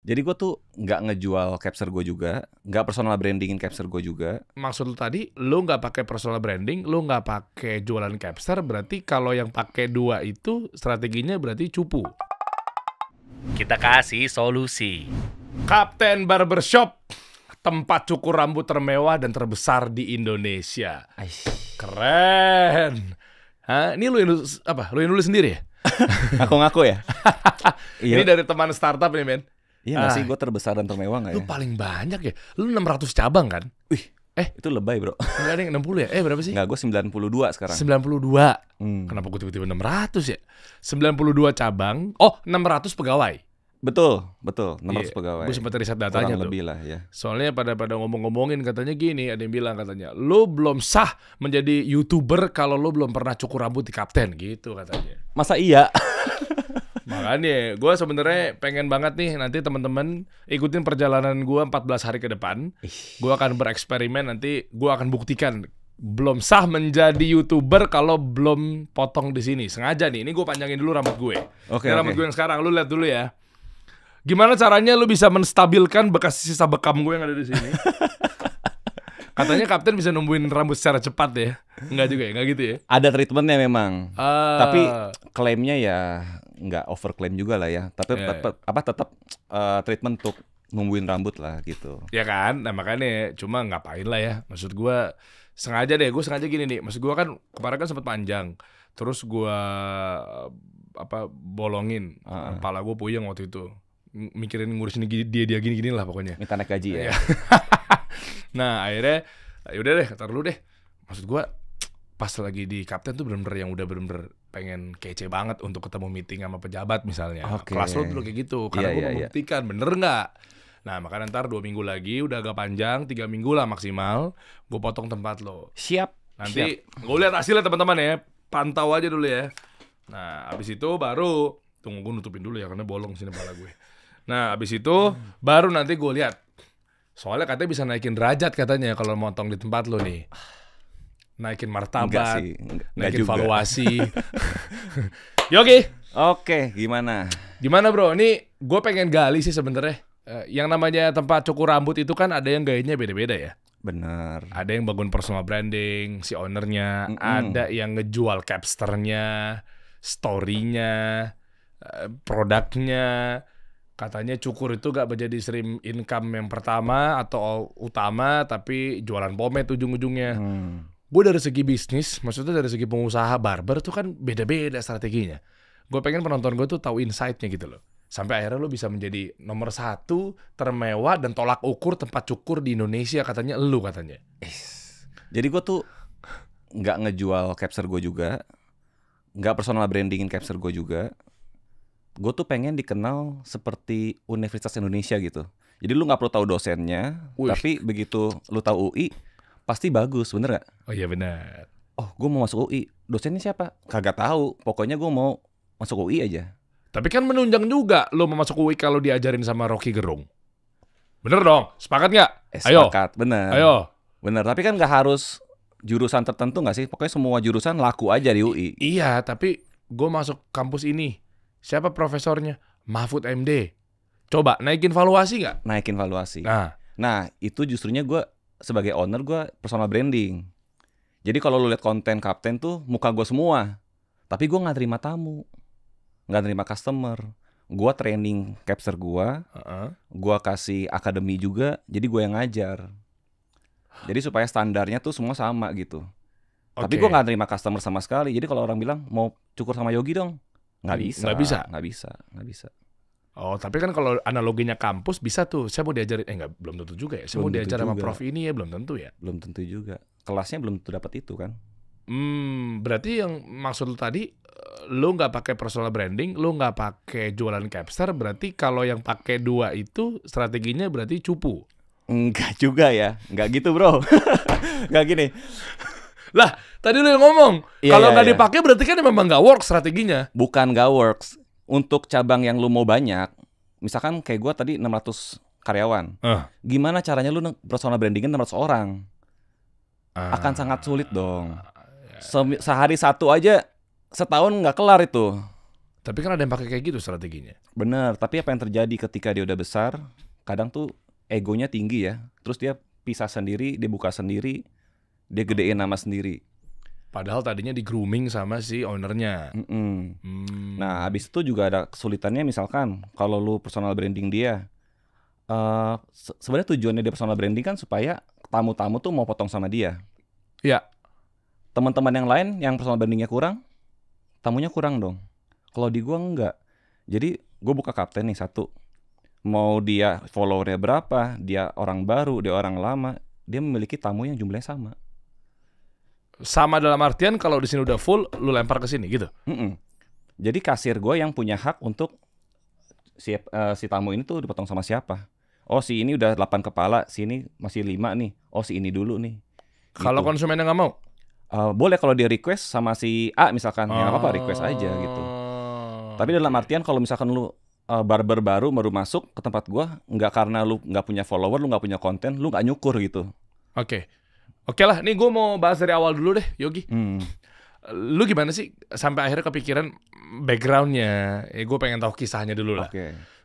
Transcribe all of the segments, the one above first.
Jadi gue tuh nggak ngejual capser gue juga, nggak personal brandingin capser gue juga. Maksud lu tadi, lu nggak pakai personal branding, lu nggak pakai jualan capster, berarti kalau yang pakai dua itu strateginya berarti cupu. Kita kasih solusi. Kapten Barbershop, tempat cukur rambut termewah dan terbesar di Indonesia. Keren. Hah, ini lu yang nulis, apa? Lu yang nulis sendiri ya? Ngaku-ngaku ya? Ini dari teman startup nih, men. Iya nggak sih, gue terbesar dan termewah nggak Lu ya? paling banyak ya. Lu 600 cabang kan? Wih, itu lebay bro. Enggak ada yang 60 ya? Berapa sih? Nggak, gue 92 sekarang. 92. Hmm. Kenapa gue tiba-tiba 600 ya? 92 cabang. Oh, 600 pegawai. Betul, 600 Iya, pegawai. gue sempat riset datanya Kurang tuh. lebih lah ya. Soalnya pada ngomong-ngomongin katanya gini, ada yang bilang katanya, lu belum sah menjadi YouTuber kalau lu belum pernah cukur rambut di Kapten gitu katanya. Masa iya? Makanya gue sebenarnya pengen banget nih nanti teman-teman ikutin perjalanan gue 14 hari ke depan. Gue akan bereksperimen, nanti gue akan buktikan belum sah menjadi YouTuber kalau belum potong di sini. Sengaja nih, ini gue panjangin dulu rambut gue. Oke, Ini rambut oke. gue yang sekarang, lu lihat dulu ya. Gimana caranya lu bisa menstabilkan bekas sisa bekam gue yang ada di sini? Katanya Kapten bisa numbuhin rambut secara cepat ya. Enggak juga ya, enggak gitu ya. Ada treatmentnya memang. Ah. Tapi klaimnya ya nggak overklaim juga lah ya. Tapi Iya, tetap treatment untuk numbuhin rambut lah gitu. Ya kan, nah makanya cuma ngapain lah ya. Maksud gue sengaja gini nih. Maksud gue kan kemarin kan sempat panjang. Terus gue bolongin. Kepala gue puyeng waktu itu. Mikirin ngurusin dia gini-gini lah pokoknya. Minta naik gaji ya. Nah akhirnya yaudah deh, ntar dulu deh. Maksud gue pas lagi di Kapten tuh bener-bener yang udah bener-bener pengen kece banget untuk ketemu meeting sama pejabat misalnya. Oke. Kelas lo dulu kayak gitu. Karena Iya, gue iya, membuktikan bener nggak. Nah makanya ntar 2 minggu lagi udah agak panjang, 3 minggu lah maksimal. Gue potong tempat lo. Siap. Nanti gue lihat hasilnya teman-teman ya. Pantau aja dulu ya. Nah abis itu baru tunggu gue nutupin dulu ya karena bolong sini kepala gue. Nah abis itu baru nanti gue lihat. Soalnya katanya bisa naikin derajat katanya kalau motong di tempat lo nih. Naikin martabat, Enggak sih, enggak naikin juga. valuasi. Yogi, Oke, gimana? gimana bro? Ini gue pengen gali sih sebenarnya. Yang namanya tempat cukur rambut itu kan ada yang gayanya beda-beda ya. Bener. Ada yang bangun personal branding, si ownernya. Ada yang ngejual capsternya, storynya, produknya. Katanya cukur itu gak menjadi stream income yang pertama atau utama, tapi jualan pomade ujung-ujungnya. Gue dari segi bisnis, maksudnya dari segi pengusaha barber tuh kan beda-beda strateginya. Gue pengen penonton gue tuh tahu insight-nya gitu loh. Sampai akhirnya lo bisa menjadi nomor 1 termewah dan tolak ukur tempat cukur di Indonesia, katanya elu katanya. Jadi gue tuh nggak ngejual capser gue juga, nggak personal brandingin capser gue juga. Gue tuh pengen dikenal seperti Universitas Indonesia gitu. Jadi lu nggak perlu tahu dosennya, Wih. tapi begitu lu tahu UI, pasti bagus, bener gak? Oh iya benar. Oh, gue mau masuk UI. Dosennya siapa? Kagak tahu. Pokoknya gue mau masuk UI aja. Tapi kan menunjang juga lo mau masuk UI kalau diajarin sama Rocky Gerung. Bener dong? Sepakat nggak? Ayo. Sepakat, bener. Ayo. Bener. Tapi kan nggak harus jurusan tertentu nggak sih? Pokoknya semua jurusan laku aja di UI. Iya, tapi gue masuk kampus ini. Siapa profesornya? Mahfud MD. Coba naikin valuasi nggak? Naikin valuasi. Nah, Itu justrunya gue sebagai owner gue personal branding. Jadi kalau lu lihat konten Kapten tuh muka gue semua. Tapi gue nggak terima tamu, nggak terima customer. Gue training capser gue kasih akademi juga. Jadi gue yang ngajar. Jadi supaya standarnya tuh semua sama gitu. Tapi Oke. gue nggak terima customer sama sekali. Jadi kalau orang bilang mau cukur sama Yogi dong, nggak bisa. Nggak bisa. Oh, tapi kan kalau analoginya kampus bisa tuh. Saya mau diajarin, belum tentu juga ya. Saya mau Belum tentu diajar sama juga. prof ini ya, belum tentu ya. Belum tentu juga. Kelasnya belum tentu dapat itu kan. Berarti yang maksud lu tadi, lu nggak pakai personal branding, lu nggak pakai jualan capster, berarti kalau yang pakai dua itu strateginya berarti cupu. Enggak juga ya. Enggak gitu bro. Enggak gini. Lah, tadi lu yang ngomong, Iya, kalau iya, nggak iya. dipakai berarti kan memang nggak work strateginya. Bukan gak works. Untuk cabang yang lu mau banyak, misalkan kayak gue tadi 600 karyawan. Gimana caranya lu personal brandingin 600 orang? Akan sangat sulit dong. Sehari satu aja setahun nggak kelar itu. Tapi kan ada yang pakai kayak gitu strateginya. Bener, tapi apa yang terjadi ketika dia udah besar, kadang tuh egonya tinggi ya. Terus dia pisah sendiri, dia buka sendiri, dia gedein nama sendiri. Padahal tadinya di grooming sama si ownernya. Nah, habis itu juga ada kesulitannya misalkan kalau lu personal branding dia. Sebenarnya tujuannya dia personal branding kan supaya tamu-tamu tuh mau potong sama dia. Ya. Teman-teman yang lain yang personal brandingnya kurang, tamunya kurang dong. Kalau di gua enggak. Jadi gue buka Kapten nih satu. Mau dia followernya berapa, dia orang baru, dia orang lama, dia memiliki tamu yang jumlahnya sama. Sama dalam artian kalau di sini udah full, lu lempar ke sini gitu. Jadi kasir gue yang punya hak untuk si tamu ini tuh dipotong sama siapa. Oh si ini udah 8 kepala, si ini masih 5 nih. Oh si ini dulu nih. Kalau konsumennya nggak mau? Boleh kalau dia request sama si A misalkan, ya apa-apa request aja gitu. Tapi dalam artian kalau misalkan lu barber baru masuk ke tempat gua, nggak karena lu nggak punya follower, lu nggak punya konten, lu nggak nyukur gitu. Oke lah, nih gue mau bahas dari awal dulu deh, Yogi. Lu gimana sih sampai akhirnya kepikiran backgroundnya? Gue pengen tahu kisahnya dulu lah.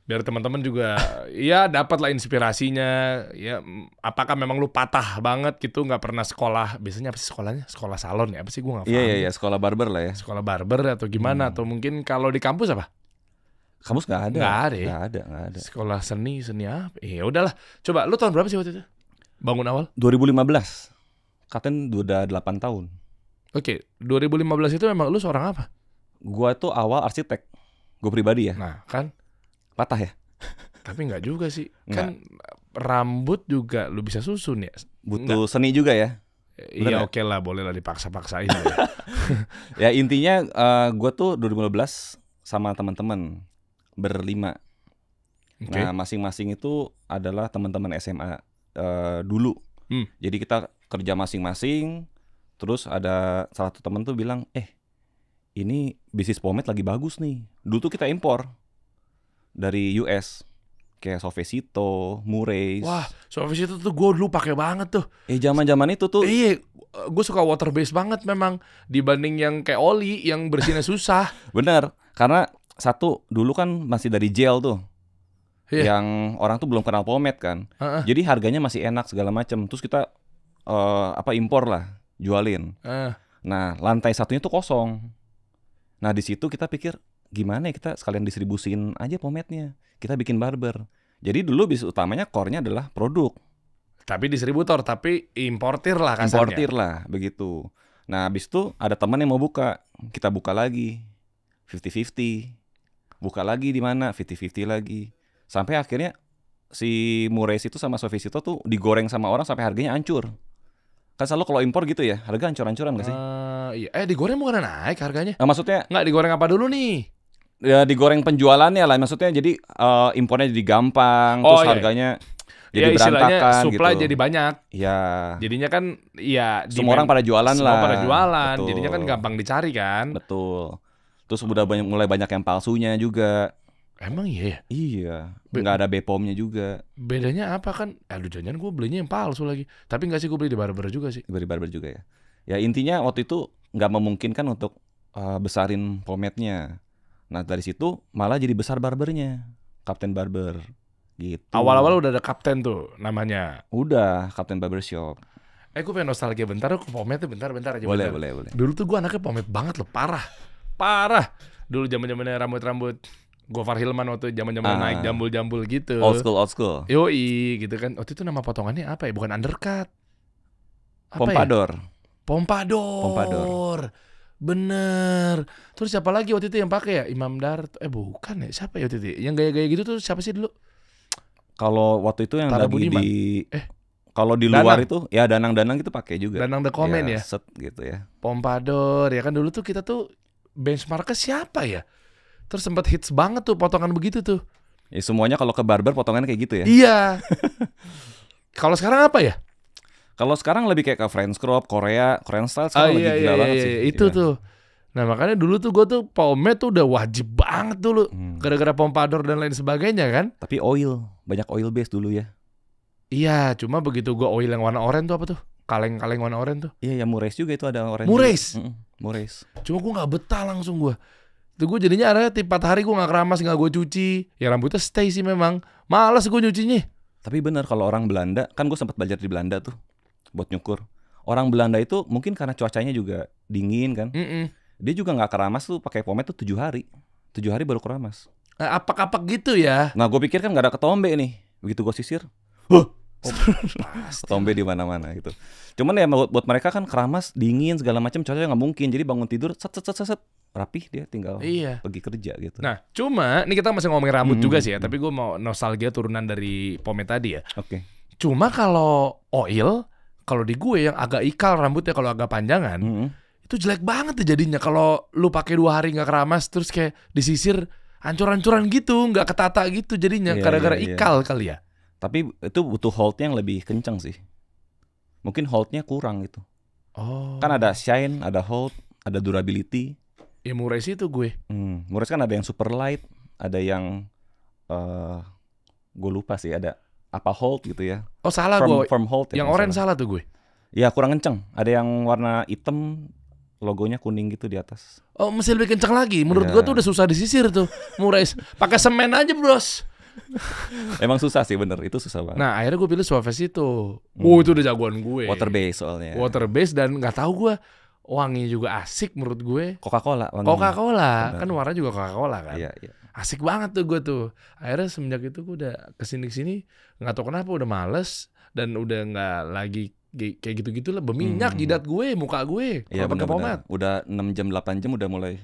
Biar teman-teman juga ya dapat lah inspirasinya. Ya, apakah memang lu patah banget gitu, nggak pernah sekolah? Biasanya apa sih sekolahnya? Sekolah salon ya? Apa sih, gue nggak paham. Iya, sekolah barber lah ya. Sekolah barber atau gimana? Atau mungkin kalau di kampus apa? Kampus nggak ada. Nggak ada. Sekolah seni apa? Ya udahlah. Coba lu tahun berapa sih waktu itu? Bangun awal? 2015. Kapten udah 8 tahun. Oke, 2015 itu memang lu seorang apa? Gua tuh awal arsitek. Gue pribadi ya. Nah, kan patah ya? Tapi nggak juga sih. Kan rambut juga lu bisa susun ya. Butuh seni juga ya. Iya oke lah, boleh lah dipaksa-paksain ya. Ya intinya gue tuh 2015 sama teman-teman berlima. Nah masing-masing itu adalah teman-teman SMA dulu. Jadi kita kerja masing-masing. Terus ada salah satu teman tuh bilang, ini bisnis pomade lagi bagus nih. Dulu tuh kita impor dari US. Kayak Sofecito, Murray. Wah, Sofecito tuh gue dulu pakai banget tuh. Zaman-zaman itu tuh. Iya, gue suka water base banget memang dibanding yang kayak oli yang bersihnya susah. Bener, karena satu dulu kan masih dari gel tuh. Yang orang tuh belum kenal pomade kan. Jadi harganya masih enak segala macam. Terus kita impor lah, jualin. Nah, lantai satunya tuh kosong. Nah, di situ kita pikir gimana ya kita sekalian distribusin aja pomade-nya. Kita bikin barber. Jadi dulu bisnis utamanya core-nya adalah produk. Tapi distributor, tapi importir lah kasarnya. Importir lah, begitu. Nah, habis itu ada teman yang mau buka. Kita buka lagi. 50-50. Buka lagi di mana? 50-50 lagi. Sampai akhirnya si Murray itu sama Sofecito tuh digoreng sama orang sampai harganya hancur. Kan selalu kalau impor gitu ya, harga hancur-hancuran gak sih? Iya. Digoreng bukan naik harganya? Maksudnya? Nggak, digoreng apa dulu nih? Ya digoreng penjualannya lah, maksudnya jadi impornya jadi gampang, terus harganya jadi berantakan supply gitu. Jadi banyak. Ya. Jadinya kan ya semua orang pada jualan semua lah. Semua pada jualan. Betul. Jadinya kan gampang dicari kan. Betul. Terus udah mulai banyak yang palsunya juga. Emang iya ya? Iya. Nggak ada BPOM-nya juga. Bedanya apa kan? Aduh jangan gue belinya yang palsu lagi. Tapi nggak sih, gue beli di barber juga sih. Beli barber juga ya. Ya intinya waktu itu nggak memungkinkan untuk besarin pomade-nya. Nah dari situ malah jadi besar barbernya, Kapten Barber gitu. Awal-awal udah ada Kapten tuh namanya. Udah, Kapten Barbershop. Gue pengen nostalgia bentar, pomade bentar aja. Boleh. Dulu tuh gue anaknya pomade banget loh, parah. Dulu zaman-zamannya rambut Gofar Hilman waktu zaman-zaman naik jambul-jambul gitu. Old school. Yoi, gitu kan. Waktu itu nama potongannya apa ya? Bukan undercut. Pompadour. Pompadour. Bener. Terus siapa lagi waktu itu yang pakai ya? Imam Darto. Bukan ya? Siapa ya waktu itu? Yang gaya-gaya gitu tuh siapa sih dulu? Kalau waktu itu yang Tara lagi Budiman. Kalau di luar itu ya Danang gitu pakai juga. Danang The Comment ya. Set gitu ya. Pompadour ya kan, dulu tuh kita tuh benchmarknya siapa ya? Terus sempat hits banget tuh potongan begitu tuh. Ya semuanya kalau ke barber potongannya kayak gitu ya. Iya. Kalau sekarang apa ya? Kalau sekarang lebih kayak ke French crop, Korean style sekarang lagi gila banget sih. Itu tuh. Nah makanya dulu tuh gue tuh pomade tuh udah wajib banget dulu. Gara-gara pompadour dan lain sebagainya kan. Tapi banyak oil base dulu ya. Iya, cuma begitu gue oil yang warna oranye tuh apa tuh? Kaleng-kaleng warna oranye tuh. Iya, yang Murray juga itu ada oranye. Murray. Murray. Cuma gue nggak betah langsung gue. Itu gue jadinya ada 4 hari gue gak keramas, gak gue cuci. Ya rambutnya stay sih memang. Malas gue nyucinya. Tapi bener kalau orang Belanda, kan gue sempat belajar di Belanda tuh buat nyukur. Orang Belanda itu mungkin karena cuacanya juga dingin kan. Dia juga gak keramas tuh pakai pomade tuh 7 hari. 7 hari baru keramas. Apak-apak gitu ya. Nah gue pikir kan gak ada ketombe nih. Begitu gue sisir, ketombe di mana-mana gitu. Cuman ya buat mereka kan keramas, dingin segala macam, cuacanya nggak mungkin. Jadi bangun tidur set rapih, dia tinggal pergi kerja gitu. Nah cuma ini kita masih ngomongin rambut juga sih ya. Tapi gue mau nostalgia turunan dari pomade tadi ya. Oke. Cuma kalau oil, kalau di gue yang agak ikal rambutnya, kalau agak panjangan, itu jelek banget tuh jadinya. Kalau lu pakai 2 hari nggak keramas, terus kayak disisir hancur-hancuran gitu, nggak ketata gitu jadinya, gara-gara ikal kali ya. Tapi itu butuh hold-nya yang lebih kencang sih. Mungkin hold-nya kurang gitu. Oh. Kan ada shine, ada hold, ada durability. Ya murah sih itu gue. Murah kan ada yang super light, ada yang gue lupa sih, ada apa hold gitu ya. Oh salah gue. Firm hold. Yang orange salah tuh gue. Ya kurang kenceng. Ada yang warna hitam, logonya kuning gitu di atas. Oh mesti lebih kencang lagi. Menurut gue tuh udah susah disisir tuh. Murah. Pakai semen aja bros. Emang susah sih bener, itu susah banget. Nah akhirnya gue pilih Suaves itu. Itu udah jagoan gue. Water base soalnya. Water base dan nggak tahu gue wangi juga asik menurut gue. Coca-Cola wanginya. Coca-Cola kan warna juga Coca-Cola kan. Iya. Asik banget tuh gue tuh. Akhirnya semenjak itu gue udah kesini nggak tahu kenapa udah males dan udah nggak lagi kayak gitu-gitu lah, berminyak jidat gue, muka gue. Iya pakai pomade. Udah 6 jam 8 jam udah mulai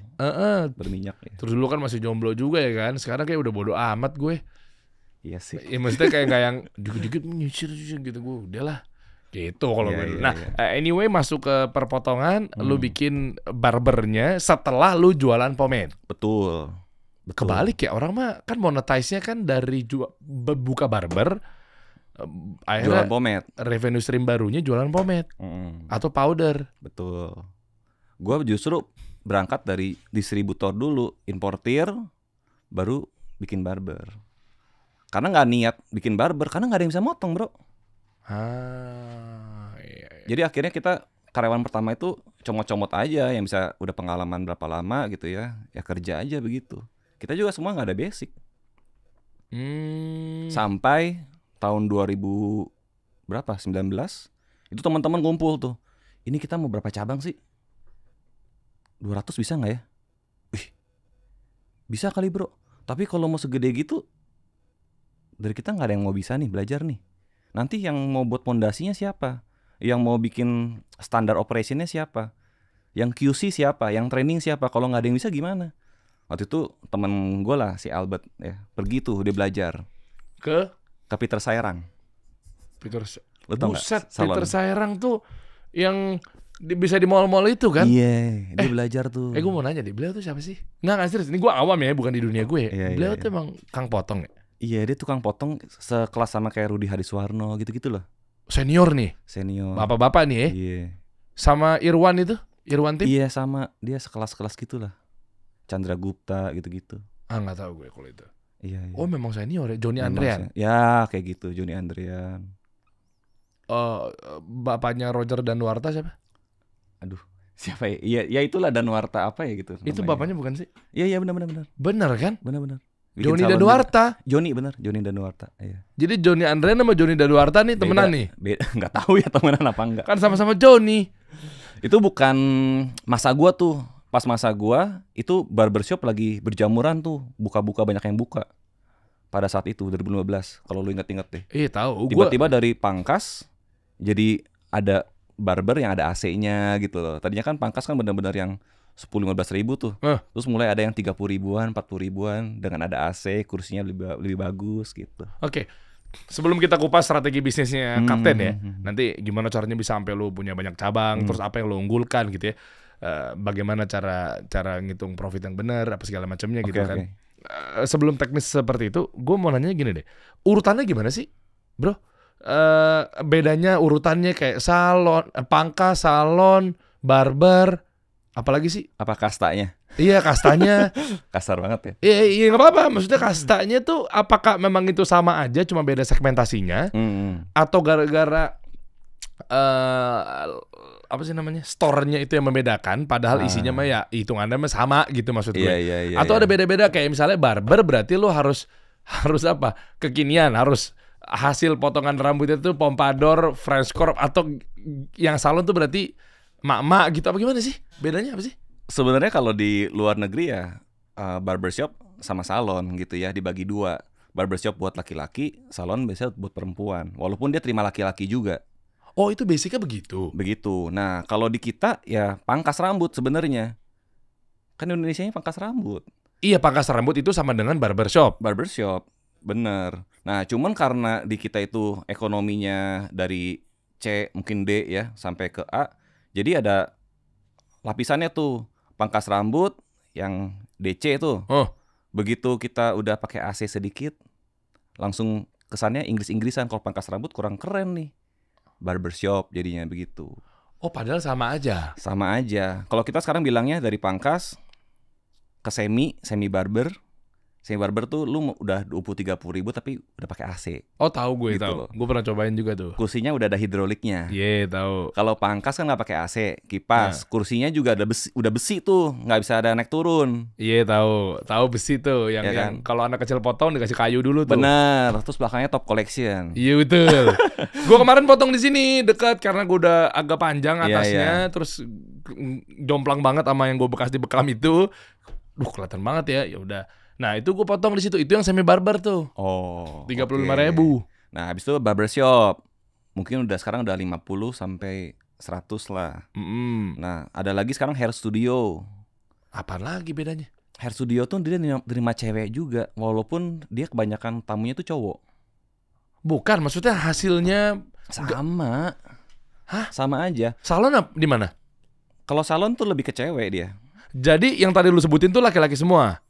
berminyak ya. Terus dulu kan masih jomblo juga ya kan. Sekarang kayak udah bodo amat gue. Iya sih. Ya maksudnya kayak nggak yang dikit-dikit nyisir gitu, gue udahlah gitu kalau gue. Nah anyway masuk ke perpotongan, lu bikin barbernya setelah lu jualan pomade. Betul. Kebalik ya, orang mah kan monetize-nya kan dari buka barber, akhirnya jualan pomade. Revenue stream barunya jualan pomade atau powder. Betul. Gue justru berangkat dari distributor dulu, importir, baru bikin barber. Karena nggak niat bikin barber, karena nggak ada yang bisa motong bro. Iya. Jadi akhirnya kita karyawan pertama itu comot-comot aja, yang bisa udah pengalaman berapa lama gitu ya kerja aja begitu. Kita juga semua nggak ada basic. Sampai tahun 2000 berapa? 19 itu teman-teman ngumpul tuh. Ini kita mau berapa cabang sih? 200 bisa nggak ya? Wih, bisa kali bro. Tapi kalau mau segede gitu, dari kita nggak ada yang mau bisa nih belajar nih. Nanti yang mau buat pondasinya siapa? Yang mau bikin standar operationnya siapa? Yang QC siapa? Yang training siapa? Kalau nggak ada yang bisa gimana? Waktu itu temen gue lah si Albert ya pergi tuh dia belajar ke Peter Saerang. Lu tau Buset, gak? Peter Saerang tuh yang bisa di mall-mall itu kan? Iya, dia belajar tuh. Gue mau nanya deh, beliau tuh siapa sih? Nggak serius, ini gue awam ya, bukan di dunia gue. Beliau tuh emang Kang Potong ya? Iya, dia tukang potong sekelas sama kayak Rudi Hadisuwarno gitu-gitu loh. Senior nih? Senior. Bapak-bapak nih ya? Iya. Sama Irwan itu? Irwan Tip? Iya sama, dia sekelas-kelas gitu lah. Chandra Gupta gitu-gitu. Nggak tahu gue kalau itu. Iya. Oh memang senior ya? Johnny Andrean? Ya kayak gitu, Johnny Andrean. Bapaknya Roger Danuarta siapa? Aduh, siapa ya? Ya itulah Danuarta apa ya gitu. Itu namanya. bapaknya bukan sih? Iya benar. Bener kan? Benar. Johnny Danuarta. Johnny Danuarta. Iya. Jadi Johnny Andrean sama Johnny Danuarta nih temenan nih. Beda, nggak tahu ya temenan apa enggak. Kan sama-sama Johnny. Itu bukan masa gua tuh. Pas masa gua itu barbershop lagi berjamuran tuh, buka-buka banyak yang buka. Pada saat itu 2015, kalau lu inget-inget deh. Tahu. Tiba-tiba dari pangkas jadi ada barber yang ada AC-nya gitu loh. Tadinya kan pangkas kan benar-benar yang 10-15 ribu tuh. Terus mulai ada yang 30 ribuan, 40 ribuan dengan ada AC, kursinya lebih bagus gitu. Oke. Sebelum kita kupas strategi bisnisnya Kapten ya. Nanti gimana caranya bisa sampai lu punya banyak cabang, terus apa yang lu unggulkan gitu ya. Bagaimana cara ngitung profit yang benar, apa segala macamnya gitu kan. Sebelum teknis seperti itu, gue mau nanya gini deh. Urutannya gimana sih, bro? Bedanya urutannya kayak salon, pangkas, salon, barber, apalagi sih? Apa kastanya? Iya kastanya. Kasar banget ya. Iya nggak apa-apa. Maksudnya kastanya tuh apakah memang itu sama aja, cuma beda segmentasinya, atau gara-gara apa sih namanya, store-nya itu yang membedakan, padahal isinya mah ya hitungannya mah sama gitu maksud gue. Iya, Atau ada beda-beda kayak misalnya barber berarti lo harus apa? Kekinian, harus hasil potongan rambutnya tuh pompadour, French curl, atau yang salon tuh berarti mak-mak gitu, apa gimana sih? Bedanya apa sih? Sebenarnya kalau di luar negeri ya barbershop sama salon gitu ya, dibagi dua. Barbershop buat laki-laki, salon biasanya buat perempuan. Walaupun dia terima laki-laki juga. Oh, itu basicnya begitu. Begitu. Nah, kalau di kita ya pangkas rambut sebenarnya. Kan Indonesianya pangkas rambut. Iya, pangkas rambut itu sama dengan barbershop. Barbershop, bener. Nah, cuman karena di kita itu ekonominya dari C mungkin D ya sampai ke A, jadi ada lapisannya tuh. Pangkas rambut yang DC itu. Oh, Begitu kita udah pakai AC sedikit, langsung kesannya Inggris-Inggrisan. Kalau pangkas rambut kurang keren nih. Barbershop jadinya begitu. oh padahal sama aja. Sama aja. Kalau kita sekarang bilangnya dari pangkas ke semi barber. Semi barber tuh lu udah 20-30 ribu tapi udah pakai AC. Oh, tahu gue Gitu tahu. loh. Gue pernah cobain juga tuh. Kursinya udah ada hidroliknya. Iya, tahu. Kalau pangkas kan nggak pakai AC, kipas. Kursinya juga ada besi, udah besi tuh, nggak bisa ada naik turun. Iya, tahu. Tahu besi tuh yang Ya kan? kalau anak kecil potong dikasih kayu dulu tuh. Bener. Terus belakangnya top collection. Iya, betul. Gue kemarin potong di sini dekat karena gue udah agak panjang Iya, atasnya, terus jomplang banget sama yang gue bekas dibekam itu. Duh, kelihatan banget ya. Ya udah. Nah, itu gue potong di situ. Itu yang semi barber tuh. Oh, 35.000. Nah, habis itu barbershop. Mungkin udah 50 sampai 100 lah. Nah, ada lagi sekarang hair studio. Apaan lagi bedanya? Hair studio tuh dia nerima cewek juga, walaupun dia kebanyakan tamunya tuh cowok. Bukan, maksudnya hasilnya Sama. Hah? Sama aja. salon di mana? Kalau salon tuh lebih ke cewek dia. Jadi yang tadi lu sebutin tuh laki-laki semua.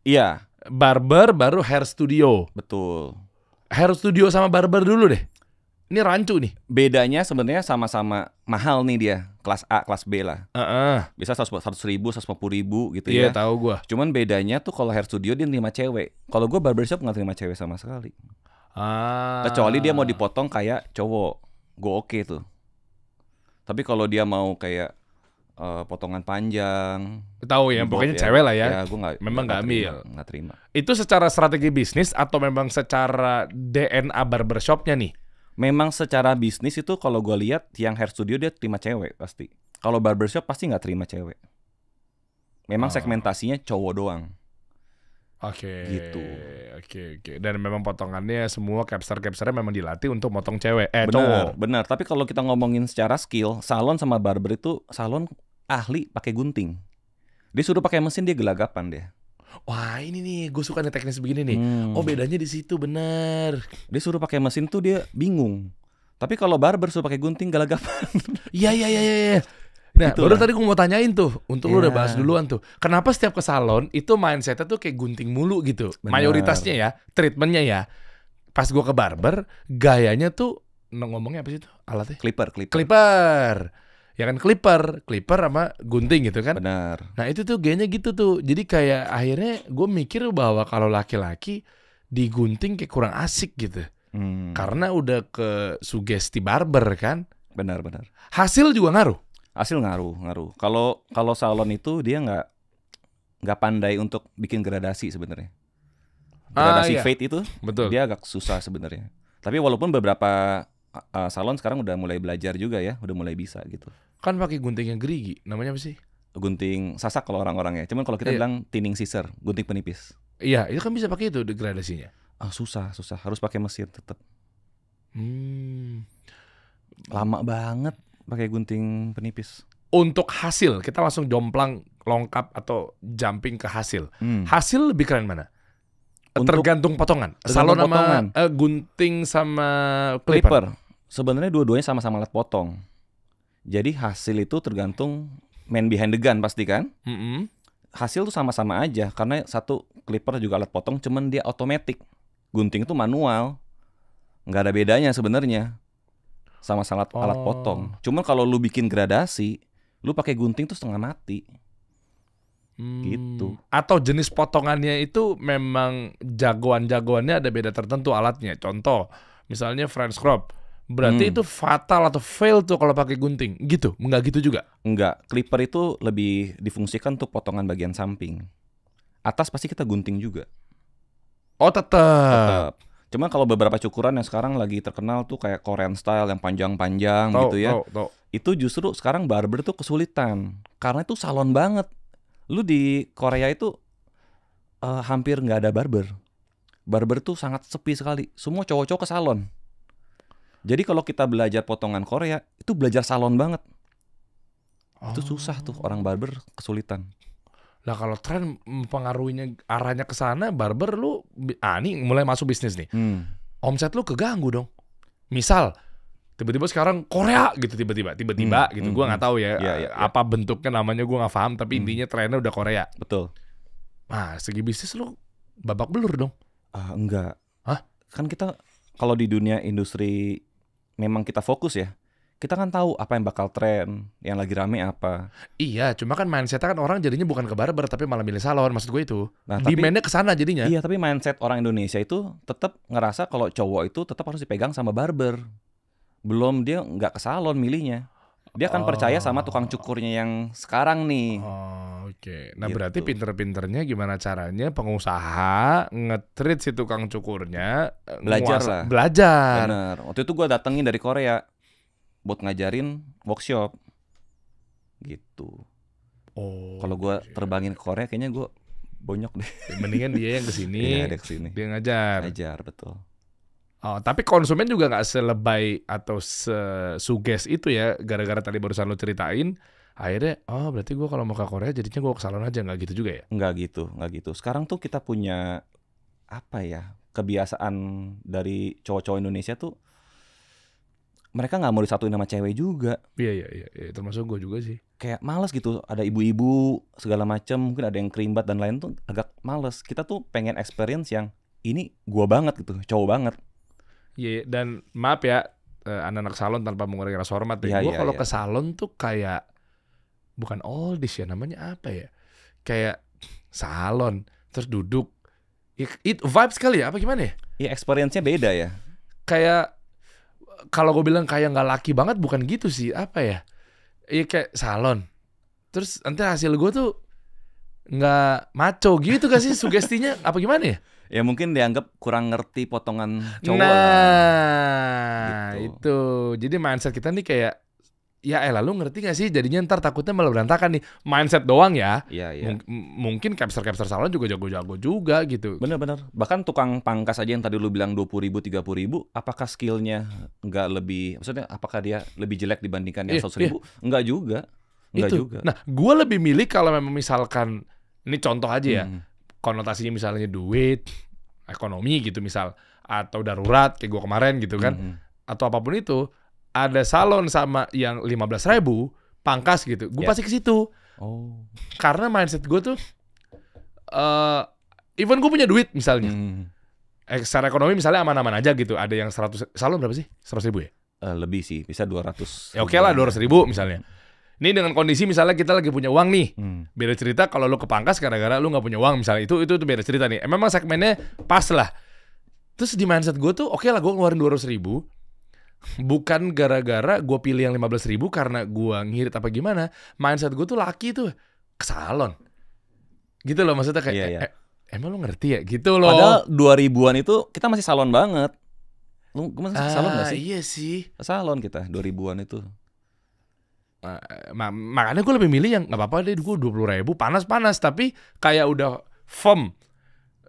Iya, Barber baru hair studio. betul. Hair studio sama barber dulu deh. Ini rancu nih. Bedanya sebenarnya sama-sama mahal nih dia. Kelas A, kelas B lah. Bisa 100 ribu, 150 ribu gitu Iya, ya. tahu gua. Cuman bedanya tuh kalau hair studio dia nerima cewek. Kalau gue barbershop nggak terima cewek sama sekali. Kecuali dia mau dipotong kayak cowok. Gue oke tuh. Tapi kalau dia mau kayak potongan panjang, Tahu ya, bob pokoknya cewek lah ya. Ya gue Memang nggak ambil. Nggak terima. Itu secara strategi bisnis atau memang secara DNA barbershopnya nih? Memang secara bisnis itu kalau gue lihat yang hair studio dia terima cewek pasti. Kalau barbershop pasti nggak terima cewek. Memang segmentasinya cowok doang. Oke. Gitu. Oke. Dan memang potongannya semua capster-capsternya memang dilatih untuk motong cewek. Cowok. Benar. Tapi kalau kita ngomongin secara skill, salon sama barber itu salon ahli pakai gunting. Dia suruh pakai mesin dia gelagapan dia. Wah, ini nih, gue suka nih teknis begini nih. Oh, bedanya di situ, bener. Dia suruh pakai mesin tuh dia bingung. Tapi kalau barber suruh pakai gunting gelagapan. Iya. Nah, Itulah. baru tadi gue mau tanyain tuh, untuk lu udah Iya. bahas duluan tuh. Kenapa setiap ke salon itu mindsetnya tuh kayak gunting mulu gitu? Benar. Mayoritasnya ya, treatmentnya ya. Pas gue ke barber, gayanya tuh ngomongnya apa sih tuh alatnya? Clipper. Clipper. Ya kan clipper sama gunting gitu kan. Benar. Nah itu tuh gayanya gitu tuh. Jadi kayak akhirnya gue mikir bahwa kalau laki-laki digunting kayak kurang asik gitu. Karena udah ke sugesti barber kan. Benar. Hasil juga ngaruh. Hasil ngaruh. Kalau salon itu dia nggak pandai untuk bikin gradasi sebenarnya. Gradasi Iya. fade itu Betul. dia agak susah sebenarnya. Tapi walaupun beberapa salon sekarang udah mulai belajar juga ya, udah mulai bisa gitu. Kan pakai gunting yang gerigi. Namanya apa sih? Gunting sasak kalau orang-orang ya. Cuman kalau kita Iya. bilang thinning scissor, gunting penipis. Iya, itu kan bisa pakai itu degradasinya. Susah. Harus pakai mesin tetap. Lama banget pakai gunting penipis. Untuk hasil, kita langsung jomplang longkap atau jumping ke hasil. Hmm. Hasil lebih keren mana? Untuk- Tergantung potongan. tergantung Salon sama potongan. gunting sama clipper. Clipper. Sebenarnya dua-duanya sama-sama alat potong. Jadi hasil itu tergantung man behind the gun pasti kan. Mm-mm. Hasil tuh sama-sama aja karena satu clipper juga alat potong, cuman dia otomatis. Gunting itu manual. Nggak ada bedanya sebenarnya. Sama-sama alat potong. Cuman kalau lu bikin gradasi, lu pakai gunting tuh setengah mati. Gitu. Atau jenis potongannya itu memang jagoannya ada beda tertentu alatnya. Contoh, misalnya French crop, Berarti itu fatal atau fail tuh kalau pakai gunting. Gitu? Enggak gitu juga? Enggak, clipper itu lebih difungsikan untuk potongan bagian samping. Atas pasti kita gunting juga. Oh, tetap. Cuma kalau beberapa cukuran yang sekarang lagi terkenal tuh kayak Korean style yang panjang-panjang Tahu, gitu ya. tahu. Itu justru sekarang barber tuh kesulitan. Karena itu salon banget. Lu di Korea itu hampir nggak ada barber. Barber tuh sangat sepi sekali. Semua cowok-cowok ke salon. Jadi kalau kita belajar potongan Korea, itu belajar salon banget. Itu susah tuh, orang barber kesulitan. Lah kalau tren mempengaruhinya arahnya ke sana, barber lu ini mulai masuk bisnis nih. Omset lu keganggu dong. Misal tiba-tiba sekarang Korea gitu tiba-tiba gitu. Gua nggak tahu ya, apa bentuknya namanya gua nggak paham, tapi intinya trennya udah Korea. Betul. Nah, segi bisnis lu babak belur dong. Enggak. Hah? Kan kita kalau di dunia industri memang kita fokus ya. Kita kan tahu apa yang bakal tren, yang lagi rame apa. Iya, cuma kan mindsetnya kan orang jadinya bukan ke barber tapi malah milih salon, maksud gue itu. Nah, demand-nya ke sana jadinya. Iya, tapi mindset orang Indonesia itu tetap ngerasa kalau cowok itu tetap harus dipegang sama barber. Belum dia nggak ke salon milihnya. Dia akan percaya sama tukang cukurnya yang sekarang nih. Oke. Nah, Gitu. berarti pinter-pinternya gimana caranya pengusaha nge-treat si tukang cukurnya Belajar lah. Belajar. Bener. Waktu itu gue datengin dari Korea buat ngajarin workshop gitu. Kalau gue terbangin ke Korea kayaknya gue bonyok deh. Mendingan dia yang kesini. Iya, dia kesini. Dia ngajar. Ngajar, betul. Tapi konsumen juga nggak selebay atau sesuges itu ya, gara-gara tadi barusan lo ceritain. Akhirnya, berarti gue kalau mau ke Korea jadinya gue ke salon aja, nggak gitu juga ya? Nggak gitu. Sekarang tuh kita punya kebiasaan dari cowok-cowok Indonesia tuh mereka nggak mau disatuin sama cewek juga. Iya, termasuk gue juga sih. Kayak males gitu, ada ibu-ibu segala macam, mungkin ada yang kerimbat dan lain tuh agak males. Kita tuh pengen experience yang ini gua banget gitu, cowok banget. Iya, dan maaf ya anak-anak salon tanpa mengurangi rasa hormat deh. Gue kalau ke salon tuh kayak bukan oldies ya, namanya apa ya? Kayak salon terus duduk. It vibes kali ya, apa gimana ya? Iya, experience-nya beda ya. Kayak kalau gue bilang kayak nggak laki banget bukan gitu sih, apa ya? Iya kayak salon. Terus nanti hasil gue tuh nggak maco gitu gak sih sugestinya? Apa gimana ya? Ya mungkin dianggap kurang ngerti potongan cowok lah. Gitu. Itu. Jadi mindset kita nih kayak ya lu ngerti gak sih? Jadinya ntar takutnya malah berantakan nih. Mindset doang ya. Iya. Mungkin capster salon juga jago-jago juga gitu. Bener. Bahkan tukang pangkas aja yang tadi lu bilang 20.000, 30.000, apakah skillnya nggak lebih, maksudnya apakah dia lebih jelek dibandingkan yang 100.000? Enggak juga. Juga. Nah, gue lebih milih kalau memang misalkan, ini contoh aja ya, konotasinya misalnya duit, ekonomi gitu misal, atau darurat kayak gue kemarin gitu kan, atau apapun itu, ada salon sama yang 15.000 pangkas gitu, gue pasti ke situ. Karena mindset gue tuh, even gue punya duit misalnya, secara ekonomi misalnya aman-aman aja gitu, ada yang 100, salon berapa sih? 100.000 ya? Lebih sih, bisa 200. Ya oke lah 200.000 misalnya. Ini dengan kondisi misalnya kita lagi punya uang nih, beda cerita kalau lu kepangkas gara-gara lu nggak punya uang misalnya, itu beda cerita nih. Memang segmennya pas lah. Terus di mindset gue tuh, oke lah gue ngeluarin 200.000, bukan gara-gara gue pilih yang 15.000 karena gue ngirit apa gimana. Mindset gue tuh laki tuh ke salon, gitu loh maksudnya kayak. Emang lu ngerti ya gitu loh. Padahal 2000-an itu kita masih salon banget. Lu masih salon gak sih? Iya sih. Salon kita 2000-an itu. Makanya gue lebih milih yang nggak apa-apa deh, gue 20.000 panas tapi kayak udah firm,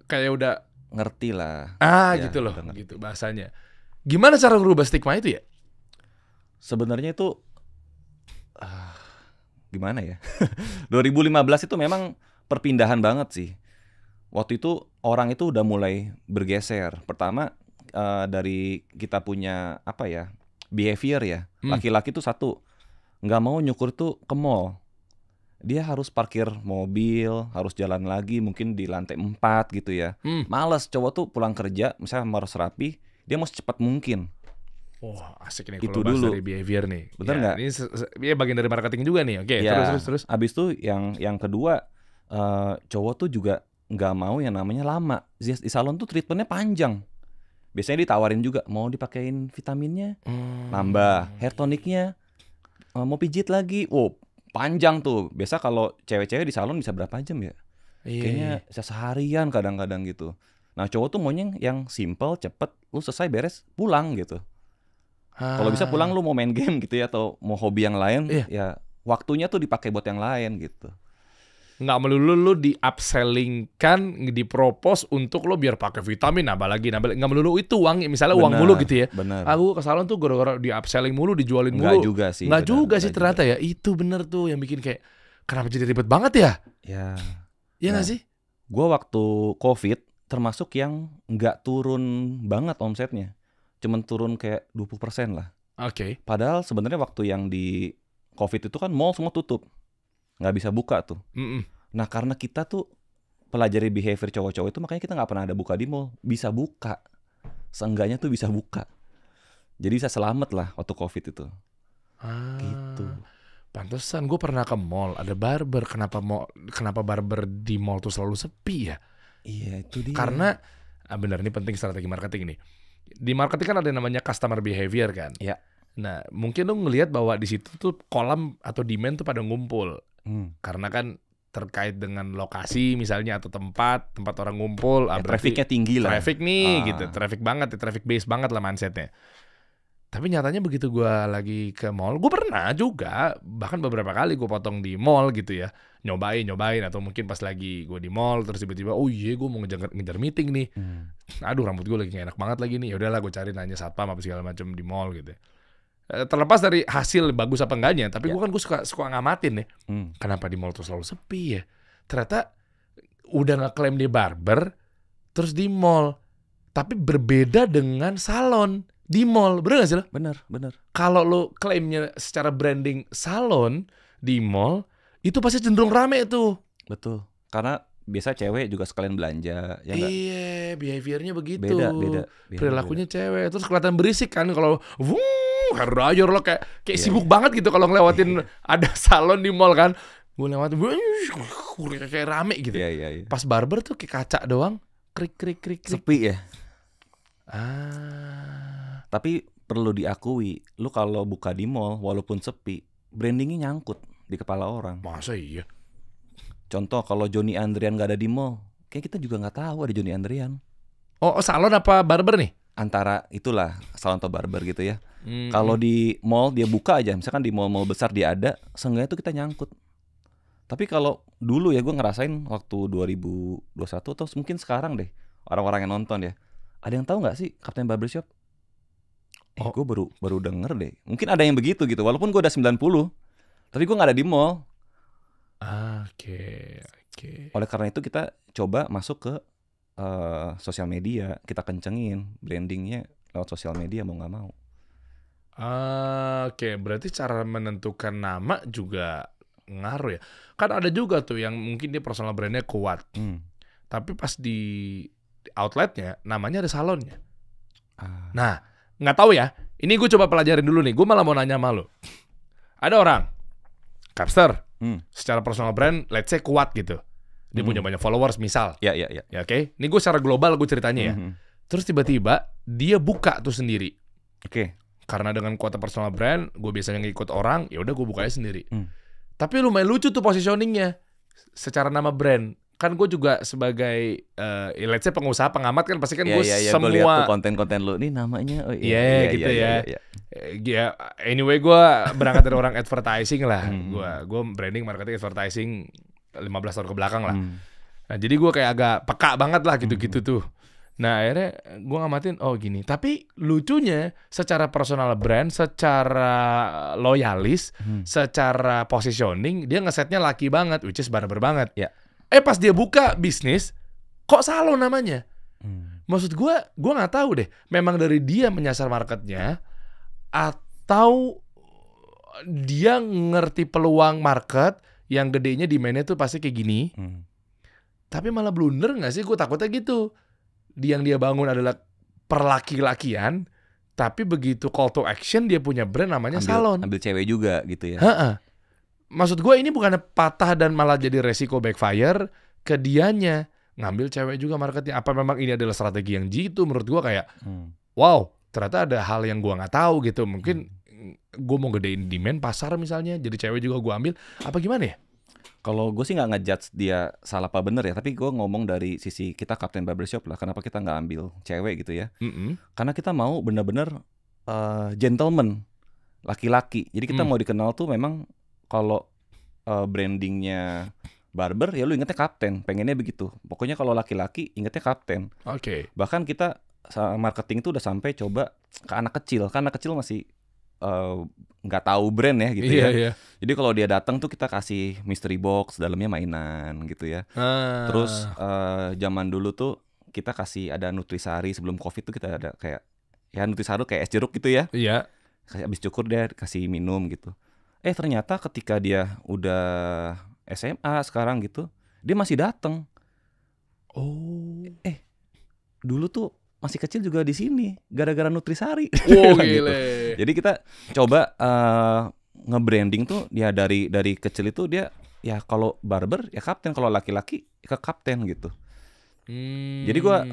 kayak udah ngerti lah. Gitu loh, gitu bahasanya. Gimana cara merubah stigma itu ya? Sebenarnya itu gimana ya? 2015 itu memang perpindahan banget sih. Waktu itu orang itu udah mulai bergeser. Pertama dari kita punya behavior ya. Laki-laki tuh satu, nggak mau nyukur tuh ke mall. Dia harus parkir mobil, harus jalan lagi mungkin di lantai 4 gitu ya. Males, cowok tuh pulang kerja misalnya harus rapi, dia mau secepat mungkin. Asik nih itu kalau bahas dulu dari behavior nih. Bener nggak? Ini bagian dari marketing juga nih. Oke, terus. Abis itu yang kedua, cowok tuh juga nggak mau yang namanya lama. Di salon tuh treatmentnya panjang. biasanya ditawarin juga mau dipakein vitaminnya, nambah hair tonicnya, mau pijit lagi. Wow, panjang tuh. Biasa kalau cewek-cewek di salon bisa berapa jam ya? Iya. Kayaknya bisa seharian kadang-kadang gitu. Nah cowok tuh maunya yang simple, cepet, lu selesai beres pulang gitu. Kalau bisa pulang lu mau main game gitu ya, atau mau hobi yang lain, ya waktunya tuh dipakai buat yang lain gitu. Nggak melulu lu di upselling-kan, dipropose untuk lo biar pakai vitamin, nambah lagi. Nggak melulu itu uang, misalnya uang mulu gitu ya. Bener. Aku ke salon tuh gara-gara di upselling mulu, dijualin mulu. Nggak juga sih. Nggak juga sih ternyata ya. Itu bener tuh yang bikin kayak, kenapa jadi ribet banget ya? Ya. Iya nggak sih? Gua waktu COVID termasuk yang nggak turun banget omsetnya. Cuman turun kayak 20% lah. Oke. Padahal sebenarnya waktu yang di COVID itu kan mall semua tutup. Nggak bisa buka tuh. Nah karena kita tuh pelajari behavior cowok-cowok itu, makanya kita nggak pernah ada buka di mall. Bisa buka, seenggaknya tuh bisa buka. Jadi bisa selamat lah waktu COVID itu. Gitu. Pantesan gue pernah ke mall, ada barber. Kenapa barber di mall tuh selalu sepi ya? Iya itu dia. Karena benar, ini penting strategi marketing nih. Di marketing kan ada yang namanya customer behavior kan. Ya. Nah, mungkin lo ngelihat bahwa di situ tuh kolam atau demand tuh pada ngumpul. Karena kan terkait dengan lokasi misalnya atau tempat orang ngumpul. Ya, trafficnya tinggi lah. Traffic nih gitu, traffic banget, traffic base banget lah mindsetnya. Tapi nyatanya begitu gue lagi ke mall, gue pernah juga, bahkan beberapa kali gue potong di mall gitu ya. Nyobain, atau mungkin pas lagi gue di mall terus tiba-tiba, oh iya gue mau ngejar meeting nih. Aduh rambut gue lagi gak enak banget lagi nih. Ya udahlah gue cari nanya satpam apa segala macam di mall gitu. Terlepas dari hasil bagus apa enggaknya, tapi gue suka ngamatin nih. Kenapa di mall tuh selalu sepi ya? Ternyata udah ngeklaim di barber, terus di mall, tapi berbeda dengan salon di mall, bener gak sih lo? Bener. Kalau lo klaimnya secara branding salon di mall, itu pasti cenderung rame tuh. Betul. Karena biasa cewek juga sekalian belanja, ya nggak? Iya, behaviornya begitu. Beda. Perilakunya cewek, terus kelihatan berisik kan kalau hair lo kayak sibuk banget gitu kalau ngelewatin ada salon di mall kan. Gue lewatin kayak rame gitu. Iya. Pas barber tuh kayak kaca doang, krik. Sepi ya. Tapi perlu diakui, lu kalau buka di mall walaupun sepi, brandingnya nyangkut di kepala orang. Masa iya? Contoh kalau Johnny Andrian gak ada di mall, kayak kita juga nggak tahu ada Johnny Andrian. Oh salon apa barber nih? Antara itulah salon atau barber gitu ya. Kalau di mall dia buka aja, misalkan di mall-mall besar dia ada, seenggaknya itu kita nyangkut. Tapi kalau dulu ya gue ngerasain waktu 2021 atau mungkin sekarang deh, orang-orang yang nonton ya, ada yang tahu nggak sih Kapten Barbershop? Gue baru denger deh. Mungkin ada yang begitu gitu, walaupun gue udah 90, tapi gue nggak ada di mall. Oke. Oleh karena itu kita coba masuk ke sosial media, kita kencengin brandingnya lewat sosial media mau nggak mau. Oke, berarti cara menentukan nama juga ngaruh ya. Kan ada juga tuh yang mungkin dia personal brandnya kuat, tapi pas di outletnya namanya ada salonnya. Nah, nggak tahu ya. Ini gue coba pelajarin dulu nih. Gue malah mau nanya sama lo. Ada orang Capster, secara personal brand, let's say kuat gitu. Dia punya banyak followers misal. Ya. Ya oke. Ini gue secara global gue ceritanya ya. Terus tiba-tiba dia buka tuh sendiri. Oke. Karena dengan kuota personal brand, gue biasanya ngikut orang, ya udah gue bukanya sendiri. Tapi lumayan lucu tuh positioningnya secara nama brand. Kan gue juga sebagai let's say pengusaha, pengamat kan pasti kan gue semua. Gue lihat tuh konten-konten lu, nih namanya. Gitu ya. Ya, anyway gue berangkat dari orang advertising lah. Gue branding, marketing, advertising 15 tahun ke belakang lah. Nah jadi gue kayak agak peka banget lah gitu-gitu tuh. Nah akhirnya gue ngamatin, oh gini. Tapi lucunya secara personal brand, secara loyalis, secara positioning, dia ngesetnya laki banget, which is barber banget. Pas dia buka bisnis, kok salon namanya? Maksud gue nggak tahu deh. Memang dari dia menyasar marketnya, atau dia ngerti peluang market yang gedenya demand-nya tuh pasti kayak gini. Tapi malah blunder nggak sih? Gue takutnya gitu. Yang dia bangun adalah perlaki-lakian, tapi begitu call to action dia punya brand namanya salon. Ambil cewek juga gitu ya. Maksud gue ini bukan patah dan malah jadi resiko backfire ke dianya. ngambil cewek juga marketing. Apa memang ini adalah strategi yang jitu? Menurut gua kayak wow, ternyata ada hal yang gua nggak tahu gitu. Mungkin gua mau gedein demand pasar misalnya, jadi cewek juga gua ambil. Apa gimana ya? Kalau gue sih nggak ngejudge dia salah apa bener ya, tapi gue ngomong dari sisi kita Kapten Barbershop lah. Kenapa kita nggak ambil cewek gitu ya? Karena kita mau bener-bener gentleman, laki-laki. Jadi kita mau dikenal tuh memang kalau brandingnya barber ya lu ingetnya kapten, pengennya begitu. Pokoknya kalau laki-laki ingetnya kapten. Oke. Bahkan kita marketing tuh udah sampai coba ke anak kecil, kan anak kecil masih nggak tahu brand ya gitu ya. Iya. Jadi kalau dia datang tuh kita kasih mystery box, dalamnya mainan gitu ya. Terus zaman dulu tuh kita kasih ada nutrisari, sebelum Covid tuh kita ada kayak ya nutrisari kayak es jeruk gitu ya. Iya. Habis cukur dia kasih minum gitu. Ternyata ketika dia udah SMA sekarang gitu, dia masih datang. Oh. Dulu tuh masih kecil juga di sini gara-gara nutrisari. Wow, gitu. gile. Jadi kita coba nge-branding tuh dia dari kecil itu dia ya kalau barber ya kapten, kalau laki-laki ke kapten gitu. Jadi gua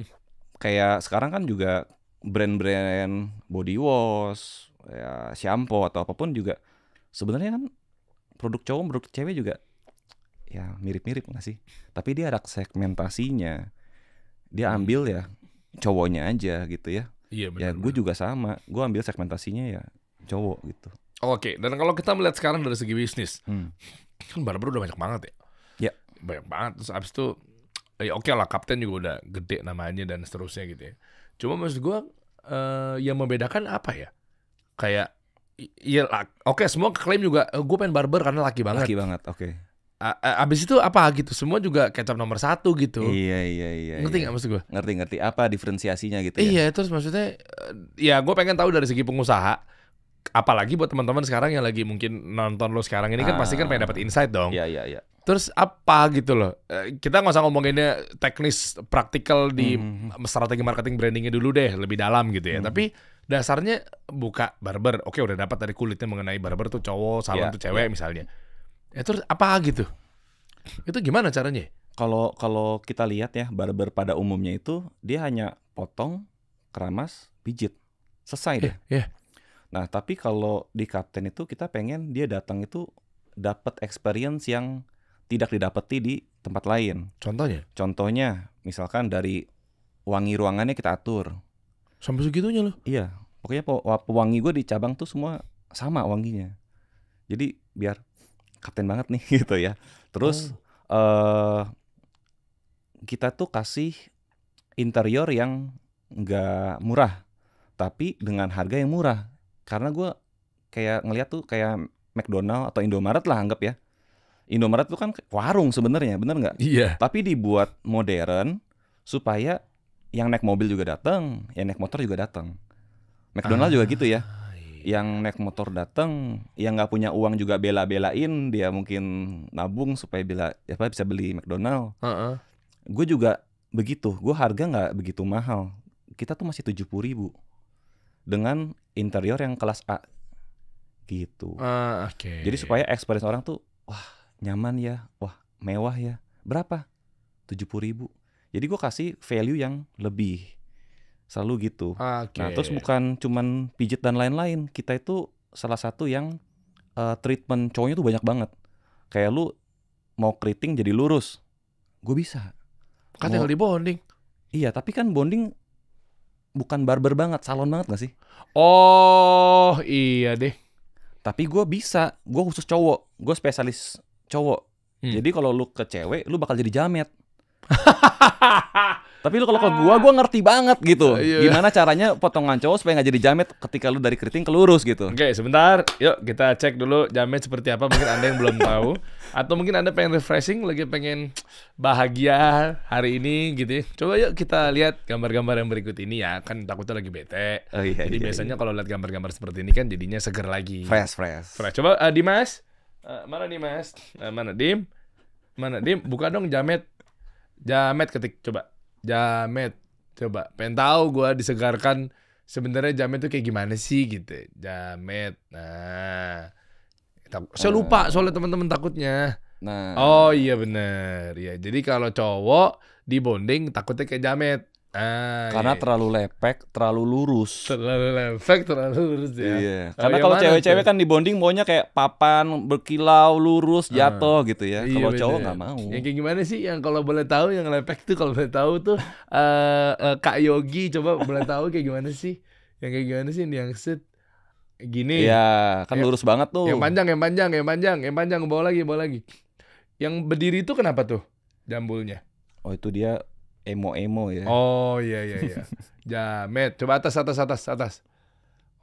kayak sekarang kan juga brand-brand body wash, ya shampoo atau apapun juga sebenarnya kan produk cowok, produk cewek juga ya mirip-mirip nggak sih? Tapi dia ada segmentasinya. Dia ambil ya cowoknya aja gitu ya. Iya benar. Ya gue juga sama, gue ambil segmentasinya ya cowok gitu. Oke, dan kalau kita melihat sekarang dari segi bisnis, kan barber udah banyak banget ya. Ya. Banyak banget. Terus abis itu, oke lah kapten juga udah gede namanya dan seterusnya gitu ya. Cuma maksud gue, yang membedakan apa ya? Kayak, oke semua klaim juga, gue pengen barber karena laki banget. Laki banget, oke. Abis itu apa gitu, semua juga kecap nomor 1 gitu. Iya. Ngerti gak maksud gue? Ngerti. Apa diferensiasinya gitu ya? Iya, terus maksudnya, ya gue pengen tahu dari segi pengusaha. Apalagi buat teman-teman sekarang yang lagi mungkin nonton lo sekarang ini kan pasti kan pengen dapat insight dong. Iya. Terus apa gitu loh? Kita nggak usah ngomonginnya teknis, praktikal di strategi marketing brandingnya dulu deh, lebih dalam gitu ya. Tapi dasarnya buka barber, oke udah dapat dari kulitnya mengenai barber tuh cowok, salon tuh cewek misalnya. Terus apa gitu? Itu gimana caranya? Kalau kita lihat ya, barber pada umumnya itu dia hanya potong, keramas, pijit, selesai deh. Iya. Nah tapi kalau di kapten itu kita pengen dia datang itu dapat experience yang tidak didapati di tempat lain. Contohnya misalkan dari wangi ruangannya kita atur. Sampai segitunya loh? Iya, pokoknya pewangi gue di cabang tuh semua sama wanginya. Jadi biar kapten banget nih gitu ya. Terus kita tuh kasih interior yang nggak murah, tapi dengan harga yang murah. Karena gue kayak ngeliat tuh kayak McDonald atau Indomaret lah anggap ya. Indomaret tuh kan warung sebenarnya, bener nggak? Iya. Tapi dibuat modern supaya yang naik mobil juga datang, yang naik motor juga datang. McDonald juga gitu ya. Yang naik motor datang, yang nggak punya uang juga bela-belain, dia mungkin nabung supaya bisa beli McDonald. Gue juga begitu, gue harga nggak begitu mahal. Kita tuh masih 70.000 dengan interior yang kelas A gitu. Jadi supaya experience orang tuh, wah nyaman ya, wah mewah ya. Berapa? 70.000. Jadi gue kasih value yang lebih. Selalu gitu. Nah terus bukan cuman pijit dan lain-lain. Kita itu salah satu yang treatment cowoknya tuh banyak banget. Kayak lu mau keriting jadi lurus, gue bisa. Kan tinggal di bonding. Iya tapi kan bonding bukan barber banget, salon banget gak sih? Oh iya deh. Tapi gue bisa, gue khusus cowok, gue spesialis cowok. Jadi kalau lu ke cewek, lu bakal jadi jamet. Tapi lu kalau ke gua ngerti banget gitu. Gimana caranya potongan cowok supaya nggak jadi jamet ketika lu dari keriting ke lurus gitu. Oke, sebentar. Yuk kita cek dulu jamet seperti apa. Mungkin Anda yang belum tahu. Atau mungkin Anda pengen refreshing, lagi pengen bahagia hari ini gitu ya. Coba yuk kita lihat gambar-gambar yang berikut ini ya. Kan takutnya lagi bete. Jadi biasanya kalau lihat gambar-gambar seperti ini kan jadinya seger lagi. Fresh. Coba Dimas. Mana Dimas? Mana Dim? Buka dong jamet. Jamet ketik coba. Jamet, coba. Pengen tahu gue disegarkan sebenarnya jamet tuh kayak gimana sih gitu. Jamet. Nah, saya lupa soalnya teman-teman takutnya. Nah, Oh iya bener. Ya, jadi kalau cowok di bonding takutnya kayak jamet. karena Iya. terlalu lepek, terlalu lurus. Terlalu lefek, terlalu lurus ya. Iya. Oh, Karena yang kalau mana cewek-cewek tuh? kan di bonding maunya kayak papan, berkilau, lurus, jatuh gitu ya. Iya, Kalau cowok bener. nggak mau. Yang kayak gimana sih yang kalau boleh tahu yang lepek tuh kalau boleh tahu tuh Kak Yogi coba boleh tahu kayak gimana sih? Yang kayak gimana sih yang set gini. Iya, kan Ya, lurus banget tuh. Yang panjang, bawa lagi. Yang berdiri itu kenapa tuh jambulnya? Oh, itu dia emo-emo ya. Oh iya. Jamet. Coba atas.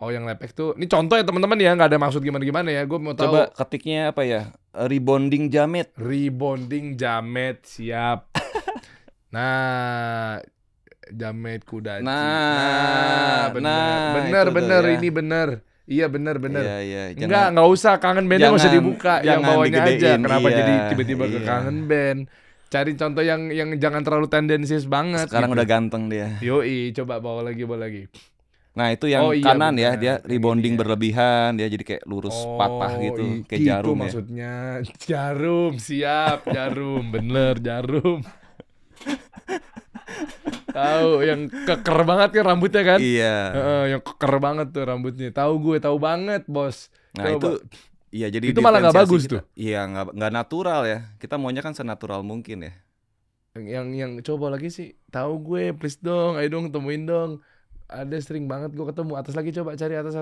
Oh yang lepek tuh. Ini contoh ya teman-teman ya, nggak ada maksud gimana ya. Gue mau tahu. Coba ketiknya apa ya? Rebonding jamet. Rebonding jamet siap. Nah, jamet kudaci. Nah, bener itu tuh ya. ini bener. Iya bener. Iya. Nggak usah kangen bandnya nggak usah jangan- dibuka, yang jangan bawahnya aja. digedein, Kenapa iya, jadi tiba-tiba ke iya. kangen band? Cari contoh yang jangan terlalu tendensius banget. Sekarang gitu. udah ganteng dia. Yoi, coba bawa lagi. Nah, itu yang Oh, iya, kanan ya, benar. dia Yang rebonding ini ya. berlebihan, dia jadi kayak lurus patah gitu, kayak jarum ya. maksudnya. Jarum, siap, jarum, bener, jarum. Tahu yang keker banget kan rambutnya kan? Iya. Yang keker banget tuh rambutnya. Tahu banget, Bos. Nah, Coba. itu iya, jadi Itu malah nggak diferensiasi bagus kita. tuh. Iya, nggak natural ya. Kita maunya kan senatural mungkin ya. Yang coba lagi sih. Tahu gue, please dong, ayo dong temuin dong. Ada sering banget gue ketemu. Atas lagi coba cari atas.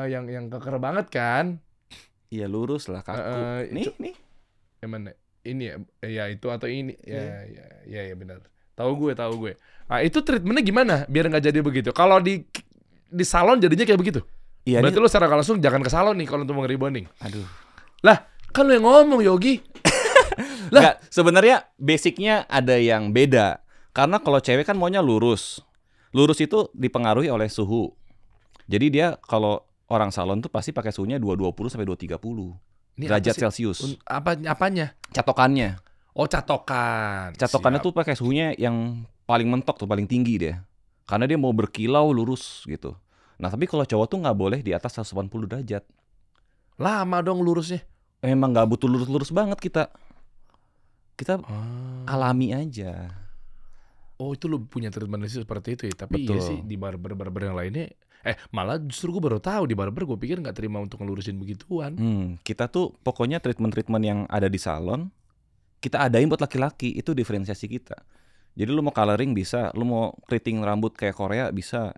Yang keker banget kan? Iya, lurus lah, kaku. Nih. Yang mana? Ini ya itu atau ini? Ya benar. Tahu gue. Nah, itu treatmentnya gimana biar nggak jadi begitu? Kalau di salon jadinya kayak begitu. Iya, Berarti lu secara langsung jangan ke salon nih kalau untuk mau rebonding. aduh. Lah, kan lu yang ngomong Yogi. Enggak, sebenarnya basicnya ada yang beda. Karena kalau cewek kan maunya lurus. Lurus itu dipengaruhi oleh suhu. Jadi dia kalau orang salon tuh pasti pakai suhunya 220 sampai 230 Ini derajat apa sih? Celcius. Apanya? Catokannya. Oh, catokan. Catokannya Siap. tuh pakai suhunya yang paling mentok tuh, paling tinggi dia. Karena dia mau berkilau lurus gitu. Nah, tapi kalau cowok tuh nggak boleh di atas 180 derajat. Lama dong lurusnya. Emang nggak butuh lurus-lurus banget kita. Kita alami aja. Oh, itu lu punya treatment seperti itu ya. Tapi Betul. iya sih di barber yang lainnya. Malah justru gue baru tahu di barber gue pikir nggak terima untuk ngelurusin begituan. Kita tuh pokoknya treatment-treatment yang ada di salon kita adain buat laki-laki, itu diferensiasi kita. Jadi lu mau coloring bisa, lu mau keriting rambut kayak Korea bisa,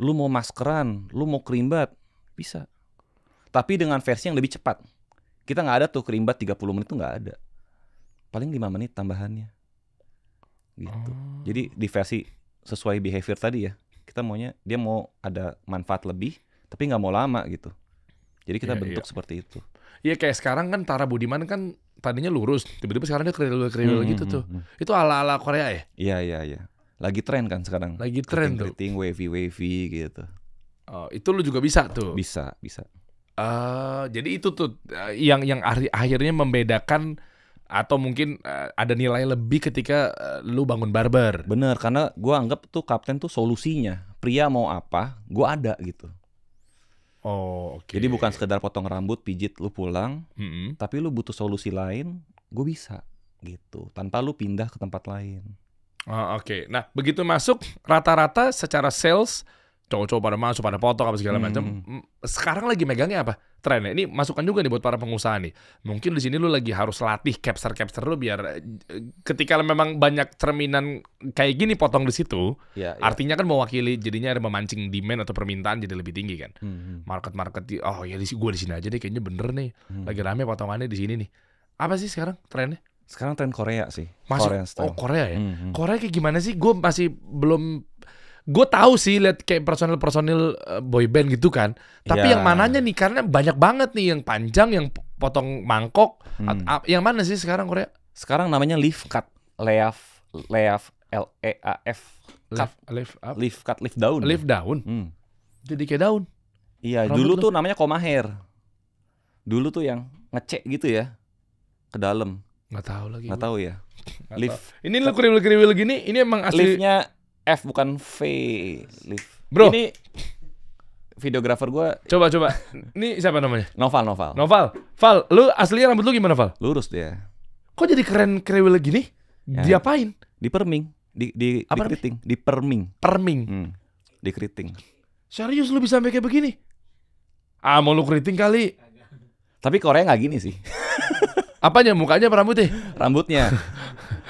lu mau maskeran, lu mau kerimbat bisa. Tapi dengan versi yang lebih cepat. Kita nggak ada tuh kerimbat 30 menit tuh nggak ada. Paling 5 menit tambahannya. Gitu. Jadi di versi sesuai behavior tadi ya. Kita maunya dia mau ada manfaat lebih, tapi nggak mau lama gitu. Jadi kita bentuk seperti itu. Iya kayak sekarang kan Tara Budiman kan tadinya lurus, tiba-tiba sekarang dia kriwil gitu tuh. Itu ala-ala Korea ya? Iya. Lagi tren kan sekarang. Lagi tren tuh. Keriting wavy gitu. Oh, itu lu juga bisa tuh. Bisa. Jadi itu tuh yang akhirnya membedakan atau mungkin ada nilai lebih ketika lu bangun barber. Bener, karena gua anggap tuh kapten tuh solusinya. Pria mau apa, gua ada gitu. Oh, oke. Jadi bukan sekedar potong rambut, pijit, lu pulang. Mm-mm. Tapi lu butuh solusi lain, gue bisa gitu. Tanpa lu pindah ke tempat lain. Oh, oke. Nah, begitu masuk rata-rata secara sales cowok-cowok pada masuk, pada potong apa segala macam. Sekarang lagi megangnya apa? Trennya. Ini masukan juga nih buat para pengusaha nih. Mungkin di sini lu lagi harus latih capster lu biar ketika memang banyak cerminan kayak gini potong di situ, Ya. artinya kan mewakili jadinya ada memancing demand atau permintaan jadi lebih tinggi kan. Market oh ya gue di sini aja deh kayaknya bener nih. Lagi rame potongannya di sini nih. Apa sih sekarang trennya? Sekarang tren Korea sih. Masuk. Korean style. Oh, Korea ya. Korea kayak gimana sih? Gue masih belum. Gue tahu sih lihat kayak personil boy band gitu kan. Tapi Ya. yang mananya nih? Karena banyak banget nih yang panjang, yang potong mangkok. Yang mana sih sekarang Korea? Sekarang namanya leaf cut, leaf LEAF. Cut, leaf cut, leaf daun. Leaf daun. Jadi kayak daun. Iya, Rambut dulu lu. tuh namanya koma hair. Dulu tuh yang ngecek gitu ya ke dalam. Nggak tahu lagi. Nggak tahu ya. Nggak Leaf. tahu. Ini lu kriwil-kriwil gini, ini emang asli. Leafnya F bukan V. Leaf. Bro. Ini videografer gue Coba. Ini siapa namanya? Noval. Val, lu aslinya rambut lu gimana, Val? Lurus dia. Kok jadi keren kriwil gini? Ya. Diapain? Di perming, di Apa keriting, di perming. Perming. Di keriting. Serius lu bisa sampai kayak begini? Ah, mau lu keriting kali. Tapi Korea nggak gini sih. Apanya? Mukanya apa rambutnya? Rambutnya.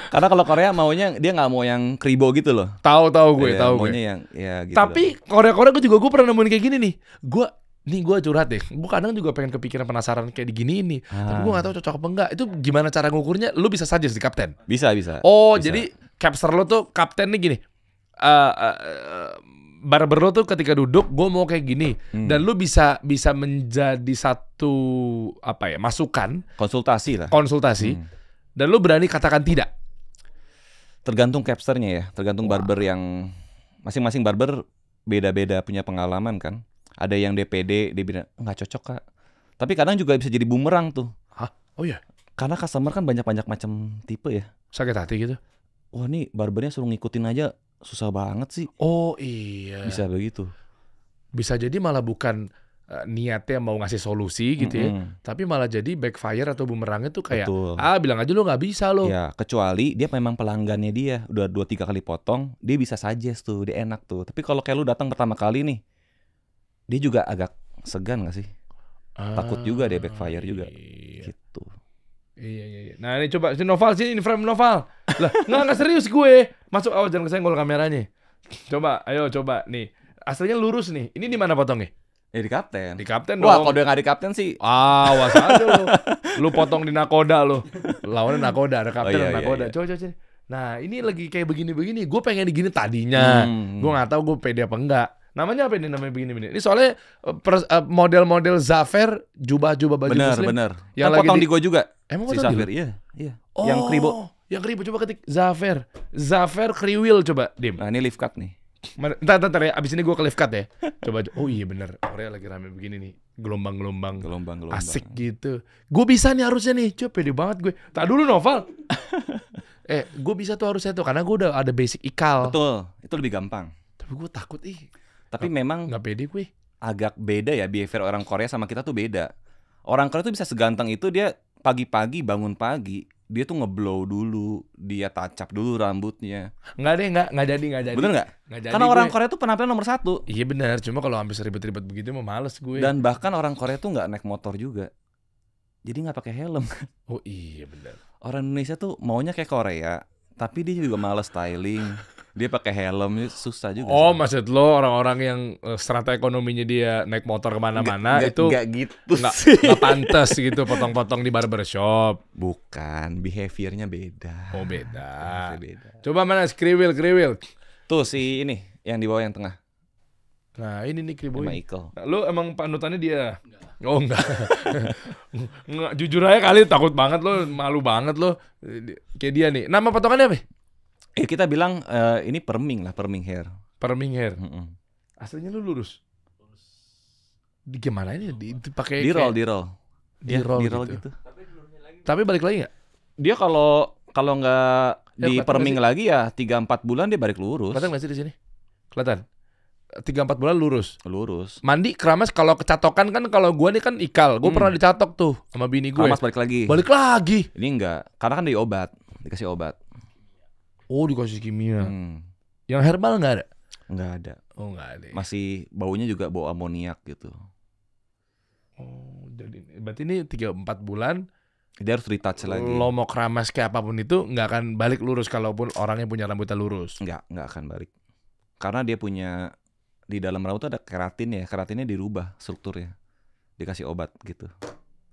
Karena kalau Korea maunya dia nggak mau yang kribo gitu loh. Tahu gue. Maunya yang ya gitu. Tapi Korea gue pernah nemuin kayak gini nih. Gue curhat deh. Gue kadang juga pengen kepikiran penasaran kayak digini ini. Tapi gue nggak tahu cocok apa enggak. Itu gimana cara ngukurnya? Lu bisa suggest di Kapten. Bisa. Oh, Bisa. jadi capster lo tuh Kapten nih gini. Barber lo tuh ketika duduk, gue mau kayak gini. Dan lu bisa menjadi satu masukan, konsultasi. Dan lu berani katakan tidak. Tergantung capsternya ya. Tergantung barber yang masing-masing barber beda-beda punya pengalaman kan. Ada yang DPD dia bilang nggak cocok kak. Tapi kadang juga bisa jadi bumerang tuh. Hah? Oh iya. Karena customer kan banyak macam tipe ya. Sakit hati gitu. Wah nih barbernya suruh ngikutin aja susah banget sih. Oh iya. Bisa begitu. Bisa jadi malah bukan niatnya mau ngasih solusi gitu ya. Tapi malah jadi backfire atau bumerangnya tuh kayak Betul. bilang aja lu nggak bisa lo. Ya kecuali dia memang pelanggannya dia udah 2-3 kali potong, dia bisa suggest tuh, dia enak tuh. Tapi kalau kayak lu datang pertama kali nih, dia juga agak segan gak sih? Takut juga dia backfire juga. Iya. Gitu. Iya. Nah ini coba si Noval sini, ini frame Noval. Lah nggak serius gue. Masuk awas jangan kesenggol kameranya. Coba, ayo coba nih. Aslinya lurus nih. Ini di mana potongnya? Di Kapten. Di Kapten Wah, dong. kalau dia nggak di Kapten sih. Awas aja lu. Lu potong di nakoda lu. Lawannya nakoda, ada Kapten iya, nakoda. iya. Coba. Nah ini lagi kayak begini-begini. Gue pengen digini tadinya. Gue nggak tahu gue pede apa enggak. Namanya apa ini namanya begini-begini? Ini soalnya model-model Zafer, jubah-jubah baju muslim. Bener. Yang Kan lagi potong di gua juga. Emang Si potong di Zafir, lu? iya. Oh, Yang kribo. Yang kribo coba ketik Zafer kriwil coba, Dim. Nah, ini lift cut nih. Entar ya, abis ini gue ke lift cut ya. Coba, oh iya bener, Korea lagi rame begini nih. Gelombang-gelombang. Asik gitu. Gue bisa nih harusnya nih, coba pede banget gue. Tak dulu Noval. Gue bisa tuh harusnya tuh, karena gue udah ada basic ikal. Betul, itu lebih gampang. Tapi gue takut Tapi memang gak pede gue. agak beda ya behavior orang Korea sama kita tuh beda. Orang Korea tuh bisa seganteng itu, dia pagi-pagi bangun pagi, dia tuh ngeblow dulu, dia touch up dulu rambutnya. Nggak jadi. Bener nggak? Nggak jadi Karena orang gue. Korea tuh penampilan nomor 1. Iya benar, cuma kalau hampir ribet-ribet begitu mah males gue. Dan bahkan orang Korea tuh nggak naik motor juga, jadi nggak pakai helm. Oh iya benar. Orang Indonesia tuh maunya kayak Korea, tapi dia juga males styling. Dia pakai helm, susah juga. Oh, maksud lo orang-orang yang strata ekonominya dia naik motor kemana-mana itu nggak gitu nggak pantas gitu potong-potong di barbershop. Bukan, behaviornya beda. Oh beda. Beda. Coba mana kriwil. Tuh si ini yang di bawah yang tengah, Nah ini nih kriwil. sama Ikel. Nah, lo emang panutannya dia? Oh enggak. Enggak, jujur aja kali takut banget lo, malu banget lo. Kayak dia nih. Nama potongannya apa? Kita bilang ini perming hair. Perming hair. Aslinya lu lurus. Gimana ini dipakai Di roll gitu. Tapi balik lagi nggak? Dia kalau nggak Ya, di kelihatan perming nggak lagi ya 3-4 bulan dia balik lurus. Kelihatan nggak sih di sini? Kelihatan. 3-4 bulan lurus. Mandi Keramas kalau kecatokan kan, kalau gua nih kan ikal. Gua pernah dicatok tuh sama bini gue. keramas balik lagi. Balik lagi. Ini enggak, karena kan dikasih obat. Oh, dikasih kimia. Yang herbal nggak ada? Nggak ada. Oh, nggak ada. Masih baunya juga bau amoniak gitu. Oh, jadi berarti ini 3-4 bulan Dia harus retouch lagi. lo mau keramas kayak apapun itu nggak akan balik lurus kalaupun orangnya punya rambutnya lurus. Nggak akan balik. Karena dia punya, di dalam rambut ada keratin ya. Keratinnya dirubah strukturnya. Dikasih obat gitu.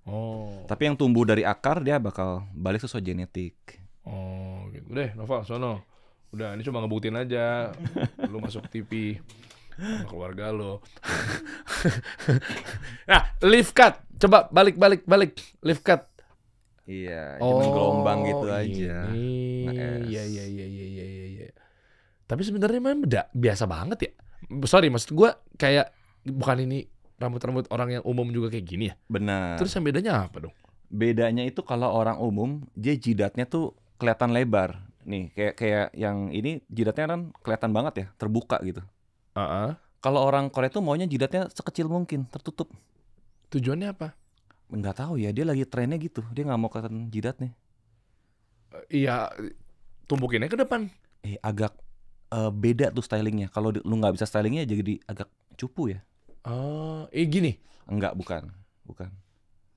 Oh. Tapi yang tumbuh dari akar dia bakal balik sesuai genetik. Oh, gitu deh, Nova, sono. Udah, ini cuma ngebuktiin aja. Lu masuk TV sama keluarga lo. Nah, lift cut. Coba balik. Lift cut. Iya, cuma gelombang gitu aja. Iya. Tapi sebenarnya memang biasa banget ya. Sorry, maksud gue kayak bukan ini rambut-rambut orang yang umum juga kayak gini ya. Benar. Terus yang bedanya apa dong? Bedanya itu kalau orang umum dia jidatnya tuh kelihatan lebar. Nih, kayak yang ini jidatnya kan kelihatan banget ya, terbuka gitu. Kalau orang Korea tuh maunya jidatnya sekecil mungkin, tertutup. Tujuannya apa? Nggak tahu ya, dia lagi trennya gitu. Dia nggak mau kelihatan jidatnya. Iya, tumpukinnya ke depan. Agak beda tuh stylingnya. Kalau lu nggak bisa stylingnya jadi agak cupu ya. Oh, gini. Enggak, bukan.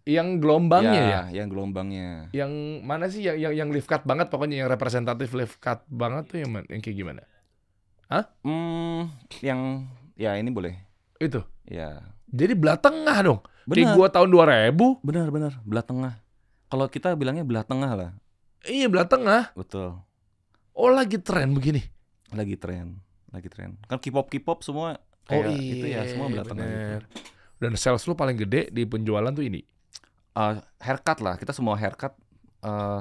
Yang gelombangnya ya? Yang gelombangnya. Yang mana sih yang lift cut banget, pokoknya yang representatif lift cut banget tuh yang kayak gimana? Yang ya ini boleh. Itu. Ya. Jadi belah tengah dong. Kayak Benar. gua tahun 2000. Benar, belah tengah. Kalau kita bilangnya belah tengah lah. Iya, belah tengah. Betul. Oh, lagi tren begini. Lagi tren. Kan K-pop semua kayak itu ya, semua belah tengah gitu. Dan sales lu paling gede di penjualan tuh ini. Haircut lah, kita semua haircut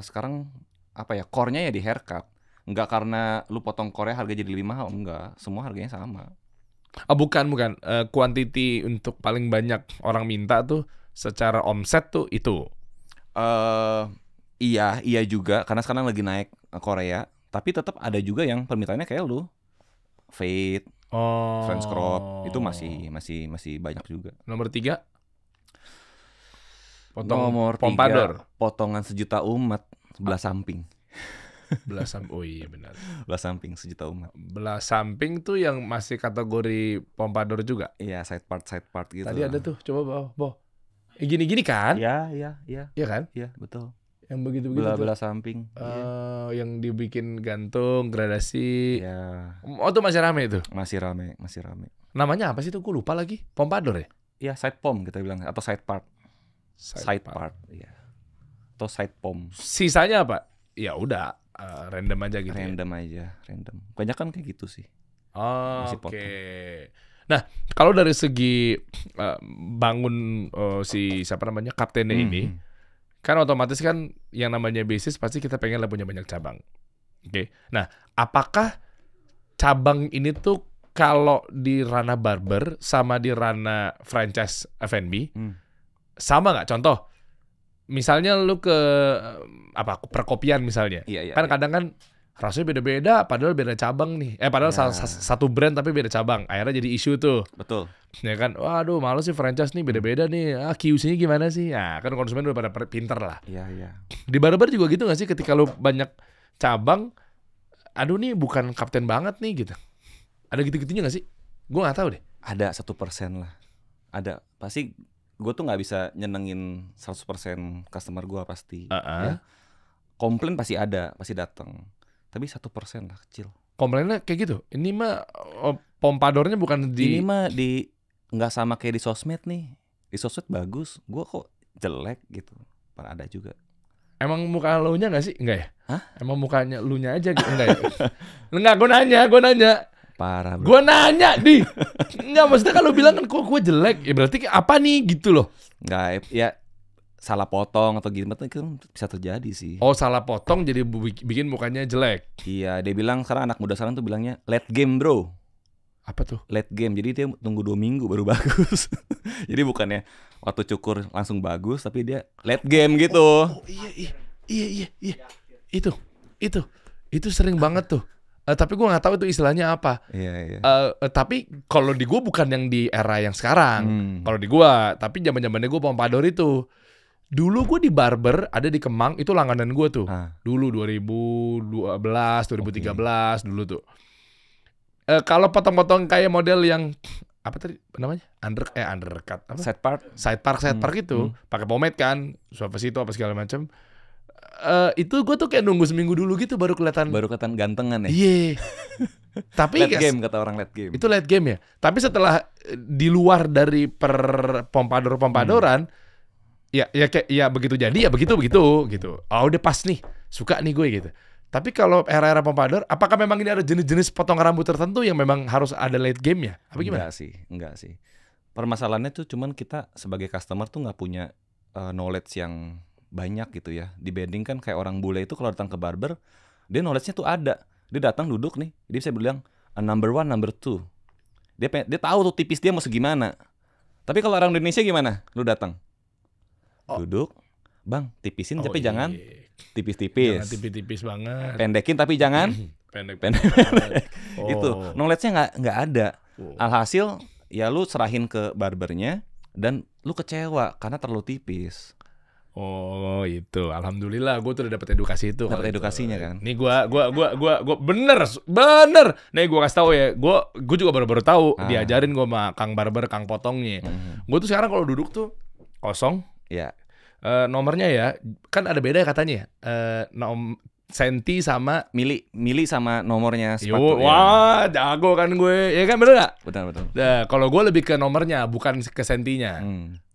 sekarang apa ya, core-nya ya di haircut. Enggak karena lu potong core harga jadi lebih mahal, enggak. Semua harganya sama. Bukan. Quantity untuk paling banyak orang minta tuh secara omset tuh itu. Iya juga, karena sekarang lagi naik Korea. Tapi tetap ada juga yang permintaannya kayak lu, fade, French crop, itu masih banyak juga. Nomor 3 Nomor 3 Pompadour. Potongan sejuta umat belah samping. Belah samping. Oh iya benar. Belah samping sejuta umat. Belah samping tuh yang masih kategori pompadour juga. Iya, side part gitu. Tadi ada tuh, coba bawa. Gini-gini kan? Iya. Iya kan? Iya, betul. Yang begitu-begitu. Belah samping. Yang dibikin gantung, gradasi. Iya. Oh, tuh masih rame itu. Masih rame. Namanya apa sih tuh? Gue lupa lagi. Pompadour ya? Iya, side pom kita bilang atau side part. Side part, iya. Atau side pom. Sisanya apa? Ya udah, random aja gitu. Random. Banyak kan kayak gitu sih. Masih Oke. potong. Nah, kalau dari segi bangun si siapa namanya kaptennya ini, kan otomatis kan yang namanya bisnis pasti kita pengen lah punya banyak cabang. Oke. Nah, apakah cabang ini tuh kalau di ranah barber sama di ranah franchise F&B sama nggak? Contoh, misalnya lu ke perkopian misalnya, Iya. kadang kan rasanya beda-beda, padahal beda cabang nih. Padahal satu brand tapi beda cabang. Akhirnya jadi isu tuh. Betul. Ya kan, waduh malu sih franchise nih beda-beda nih. QC-nya gimana sih? Nah, kan konsumen udah pada pinter lah. Iya. Di barber juga gitu nggak sih? Ketika lu banyak cabang, aduh nih bukan kapten banget nih gitu. Ada gitu-gitunya nggak sih? Gue nggak tahu deh. Ada 1% lah. Ada. Pasti gue tuh nggak bisa nyenengin 100% customer gue pasti. Ya. Komplain pasti ada, pasti datang. Tapi 1% lah, kecil. Komplainnya kayak gitu. Ini mah pompadornya bukan di. Ini mah nggak sama kayak di sosmed nih. Di sosmed bagus, gue kok jelek gitu. Ada juga. Emang muka lu nya nggak sih? Enggak ya? Hah? Emang mukanya lu nya aja gitu? Enggak ya? Enggak, gue nanya. Parah, bro. Gue nanya, Enggak, maksudnya kalau bilang kan kok gue jelek, ya berarti apa nih gitu loh. Nggak, ya salah potong atau gimana itu bisa terjadi sih. Oh, salah potong jadi bikin mukanya jelek. Iya, dia bilang sekarang anak muda sekarang tuh bilangnya late game, bro. Apa tuh? Late game, jadi dia tunggu 2 minggu baru bagus. Jadi bukannya waktu cukur langsung bagus, tapi dia late game gitu. Oh iya. Itu sering banget tuh. Tapi gue nggak tahu itu istilahnya apa. Iya. Tapi kalau di gue bukan yang di era yang sekarang. Kalau di gue, tapi zaman-zamannya gue pompadour itu. Dulu gue di barber ada di Kemang, itu langganan gue tuh. Dulu 2012, 2013 dulu tuh. Kalau potong-potong kayak model yang apa tadi namanya? Undercut apa? Side part itu, pakai pomade kan, suavecito apa segala macam. Itu gue tuh kayak nunggu seminggu dulu gitu baru kelihatan gantengan ya. Iya. Tapi late game kata orang, late game. Itu late game ya. Tapi setelah di luar dari pompadoran, ya begitu jadi ya begitu gitu. Oh udah pas nih, suka nih gue gitu. Tapi kalau era-era pompadour, apakah memang ini ada jenis-jenis potong rambut tertentu yang memang harus ada late game ya? Apa gimana? Enggak sih. Permasalahannya tuh cuman kita sebagai customer tuh nggak punya knowledge yang banyak gitu ya. Dibandingkan kayak orang bule itu kalau datang ke barber, dia knowledge-nya tuh ada. Dia datang duduk nih, dia bisa bilang number 1, number 2. Dia tahu tuh tipis dia mau segimana. Tapi kalau orang Indonesia gimana? Lu datang, duduk, bang, tipisin tapi jangan tipis-tipis. Jangan tipis-tipis banget. Pendekin tapi jangan Pendek. Oh. Itu knowledge-nya nggak ada. Oh. Alhasil ya lu serahin ke barbernya dan lu kecewa karena terlalu tipis. Oh itu, alhamdulillah gue tuh udah dapet edukasi itu. Dapat edukasinya kan. Nih gue bener. Nih gue kasih tahu ya, gue juga baru tahu. Diajarin gue sama Kang Barber, Kang Potongnya. Gue tuh sekarang kalau duduk tuh kosong. Ya. Nomornya ya, kan ada beda ya katanya. Senti sama mili sama nomornya Yo, sepatu. wah, jago kan gue. Ya kan bener gak? Betul. Nah, kalau gue lebih ke nomornya, bukan ke sentinya.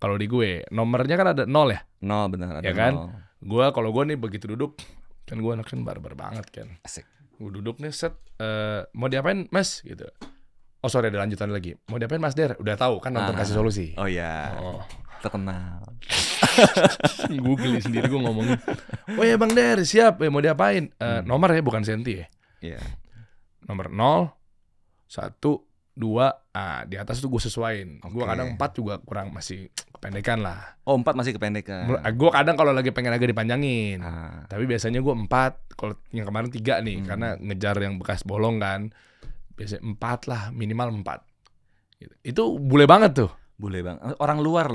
Kalau di gue, nomornya kan ada 0 ya? 0 benar ada Ya kan? 0. Kalau gue nih begitu duduk, kan gue anak kan barbar banget kan. Asik. Gue duduk nih set, mau diapain mas? Gitu. Oh sorry ada lanjutan lagi. Mau diapain mas Der? Udah tahu kan nonton Kasih Solusi. Oh ya. Oh. Terkenal. Gue geli sendiri gue ngomongin. Oh ya Bang Der, siap. Mau diapain? Nomor ya, bukan senti ya. Iya. Nomor 0, 1, 2. Di atas tuh gue sesuaiin. Gue kadang 4 juga kurang, masih kependekan lah. Oh 4 masih kependekan. Gue kadang kalau lagi pengen agak dipanjangin. Tapi biasanya gue 4. Kalau yang kemarin 3 nih, karena ngejar yang bekas bolong kan. Biasanya 4 lah, minimal 4. Gitu. Itu boleh banget tuh. Boleh bang. Orang luar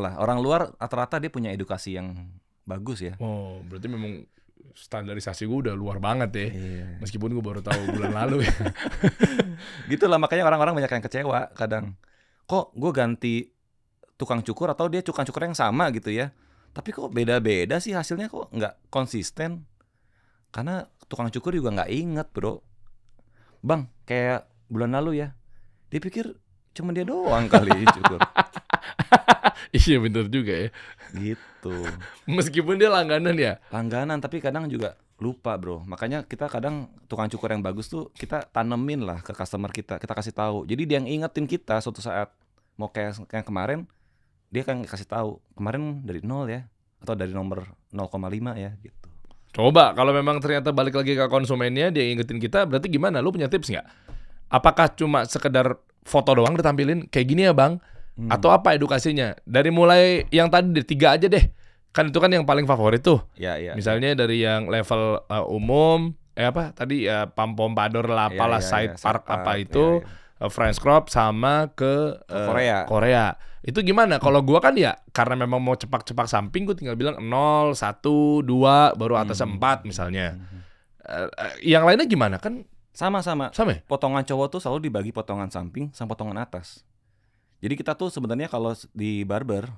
rata-rata dia punya edukasi yang bagus ya. Oh, berarti memang standarisasi gue udah luar banget ya. Iya. Meskipun gue baru tahu bulan lalu ya. Gitu lah, makanya orang-orang banyak yang kecewa kadang. Kok gue ganti tukang cukur atau dia tukang cukur yang sama gitu ya. Tapi kok beda-beda sih hasilnya, kok nggak konsisten. Karena tukang cukur juga nggak inget bro. Bang, kayak bulan lalu ya. Dia pikir cuma dia doang kali cukur. Iya bener juga ya. Gitu. Meskipun dia langganan ya. Langganan tapi kadang juga lupa bro. Makanya kita kadang tukang cukur yang bagus tuh kita tanemin lah ke customer kita. Kita kasih tahu. Jadi dia yang ingetin kita suatu saat. Mau kayak yang kemarin, dia kan kasih tahu kemarin dari 0 ya. Atau dari nomor 0,5 ya gitu. Coba kalau memang ternyata balik lagi ke konsumennya, dia ingetin kita, berarti gimana? Lu punya tips nggak? Apakah cuma sekedar foto doang ditampilin kayak gini ya bang? Atau apa edukasinya? Dari mulai yang tadi 3 aja deh. Kan itu kan yang paling favorit tuh. Iya. Misalnya dari yang level umum, apa tadi Pompadour lah, apalah side park apa itu, French crop sama ke Korea. Itu gimana? Kalau gua kan ya karena memang mau cepak-cepak samping, gua tinggal bilang 0, 1, 2, baru atasnya 4 misalnya. Yang lainnya gimana? Kan Sama ya? Potongan cowok tuh selalu dibagi potongan samping sama potongan atas. Jadi kita tuh sebenarnya kalau di barber,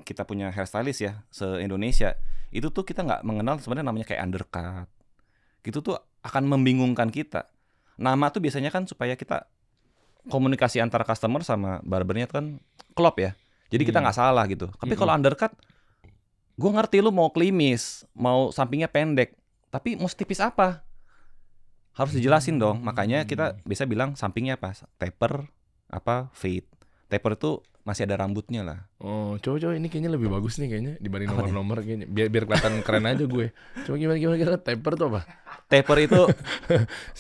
kita punya hairstylist ya se-Indonesia, itu tuh kita nggak mengenal sebenarnya namanya kayak undercut. Gitu tuh akan membingungkan kita. Nama tuh biasanya kan supaya kita komunikasi antara customer sama barbernya kan klop ya. Jadi kita nggak salah gitu. Tapi kalau undercut, gue ngerti lu mau klimis, mau sampingnya pendek, tapi mau setipis apa? Harus dijelasin dong. Makanya kita bisa bilang sampingnya apa? Taper, apa fade. Taper itu masih ada rambutnya lah. Oh, coba ini kayaknya lebih bagus nih kayaknya dibanding nomor-nomor kayaknya. Biar kelihatan keren aja gue. Coba gimana taper tuh apa? Taper itu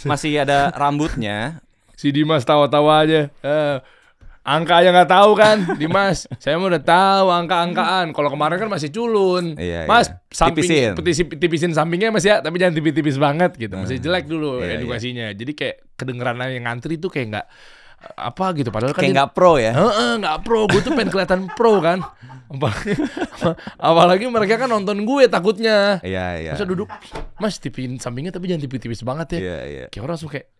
masih ada rambutnya. Si Dimas tawa-tawa aja. Angka aja nggak tahu kan, Dimas. Saya mau udah tahu angka-angkaan. Kalau kemarin kan masih culun. Iya, Mas, iya. tipisin sampingnya Mas ya, tapi jangan tipis-tipis banget gitu. Masih jelek dulu edukasinya. Jadi kayak kedengeran yang ngantri tuh kayak nggak apa gitu, padahal kan kayak nggak pro ya. Nggak pro, gue tuh pengen kelihatan pro kan. Apalagi mereka kan nonton gue takutnya. Iya. Masa duduk, Mas tipin sampingnya tapi jangan tipis-tipis banget ya. Iya. Kayak orang langsung kayak,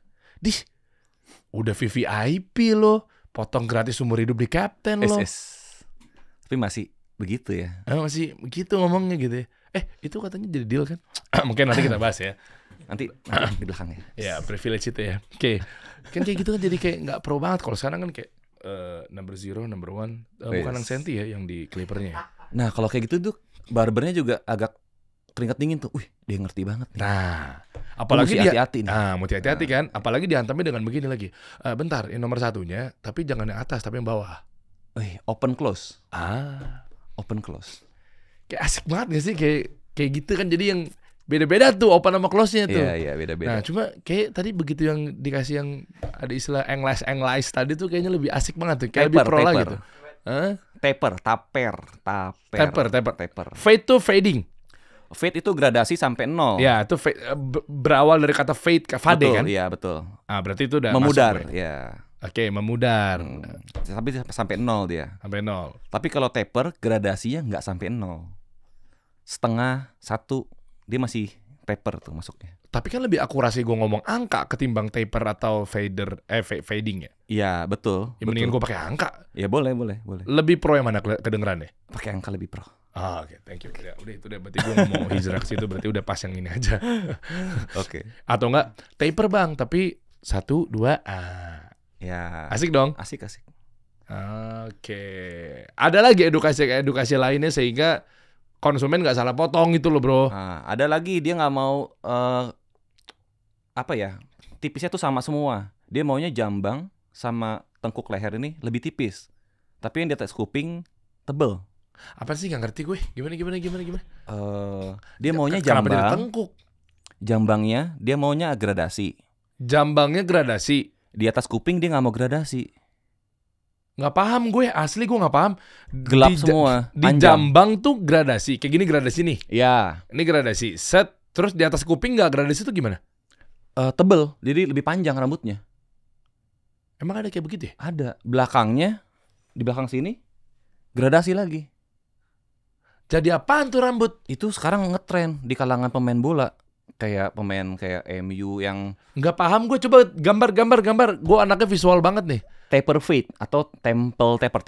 udah VVIP loh, potong gratis umur hidup di Captain loh. Tapi masih begitu ya. Masih begitu ngomongnya gitu ya. Itu katanya jadi deal kan? Mungkin nanti kita bahas ya. Nanti di belakang ya. Ya privilege itu ya. Oke. Kan kayak gitu kan jadi kayak nggak pro banget. Kalau sekarang kan kayak number 0, number 1, bukan yang senti ya yang di clippernya. Nah kalau kayak gitu tuh barbernya juga agak keringat dingin tuh. Wih, dia ngerti banget nih. Nah, apalagi dia hati-hati nih. mau hati-hati kan. Apalagi dihantamnya dengan begini lagi. Bentar, yang nomor 1-nya, tapi jangan yang atas, tapi yang bawah. Open close. Open close. Kayak asik banget gak sih kayak gitu kan, jadi yang beda-beda tuh open sama close-nya tuh. Iya, beda-beda. Nah, cuma kayak tadi begitu yang dikasih yang ada istilah englis tadi tuh kayaknya lebih asik banget tuh. Kayak lebih pro lah gitu. Taper. Fade to fading. Fade itu gradasi sampai 0. Ya, itu berawal dari kata fade betul, kan? Iya, betul. Berarti itu udah Memudar, masuk, ya. Oke, memudar. Tapi sampai 0 dia. Sampai 0. Tapi kalau taper gradasinya nggak sampai 0. Setengah, 1 dia masih taper tuh masuknya. Tapi kan lebih akurasi gue ngomong angka ketimbang taper atau fading ya. Iya, betul. Ya, mendingan gue pakai angka. Ya boleh. Lebih pro yang mana kedengerannya? Pakai angka lebih pro. Oke, thank you. Ya, udah itu udah berarti gue ngomong hijraks itu berarti udah pas yang ini aja. Oke. Atau enggak taper bang, tapi 1, 2 Ya. asik dong. Asik. Oke. Ada lagi edukasi lainnya sehingga konsumen nggak salah potong gitu loh bro. Ada lagi dia nggak mau tipisnya tuh sama semua. Dia maunya jambang sama tengkuk leher ini lebih tipis. Tapi yang di atas kuping tebel. Apa sih nggak ngerti gue? Gimana? Dia maunya Kenapa jadi jambang. tengkuk? Jambangnya dia maunya gradasi. Jambangnya gradasi. Di atas kuping dia nggak mau gradasi. Nggak paham gue, asli gue nggak paham. Gelap semua. Di panjang. jambang tuh gradasi. Kayak gini gradasi nih. Ya. Ini gradasi. Set. Terus di atas kuping nggak gradasi tuh gimana? Tebel. Jadi lebih panjang rambutnya. Emang ada kayak begitu ya? Ada. Belakangnya di belakang sini gradasi lagi. Jadi apaan tuh rambut? Itu sekarang ngetren di kalangan pemain bola. Kayak pemain kayak MU yang Nggak paham gue. Coba gambar. Gue anaknya visual banget nih. taper fade atau temple taper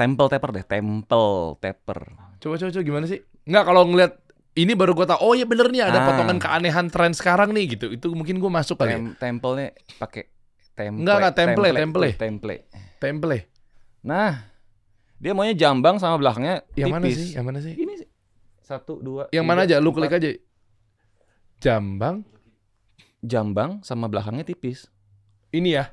deh. Temple taper. Coba gimana sih? Nggak, kalau ngeliat ini baru gue tau. Oh iya bener nih ada potongan keanehan tren sekarang nih gitu. Itu mungkin gue masuk kali ya. Temple-nya pakai Enggak, temple. Nah, dia maunya jambang sama belakangnya tipis. Yang mana sih? Ini sih. 1, 2. Yang 3, mana aja? Lu 4. klik aja. Jambang sama belakangnya tipis. Ini ya?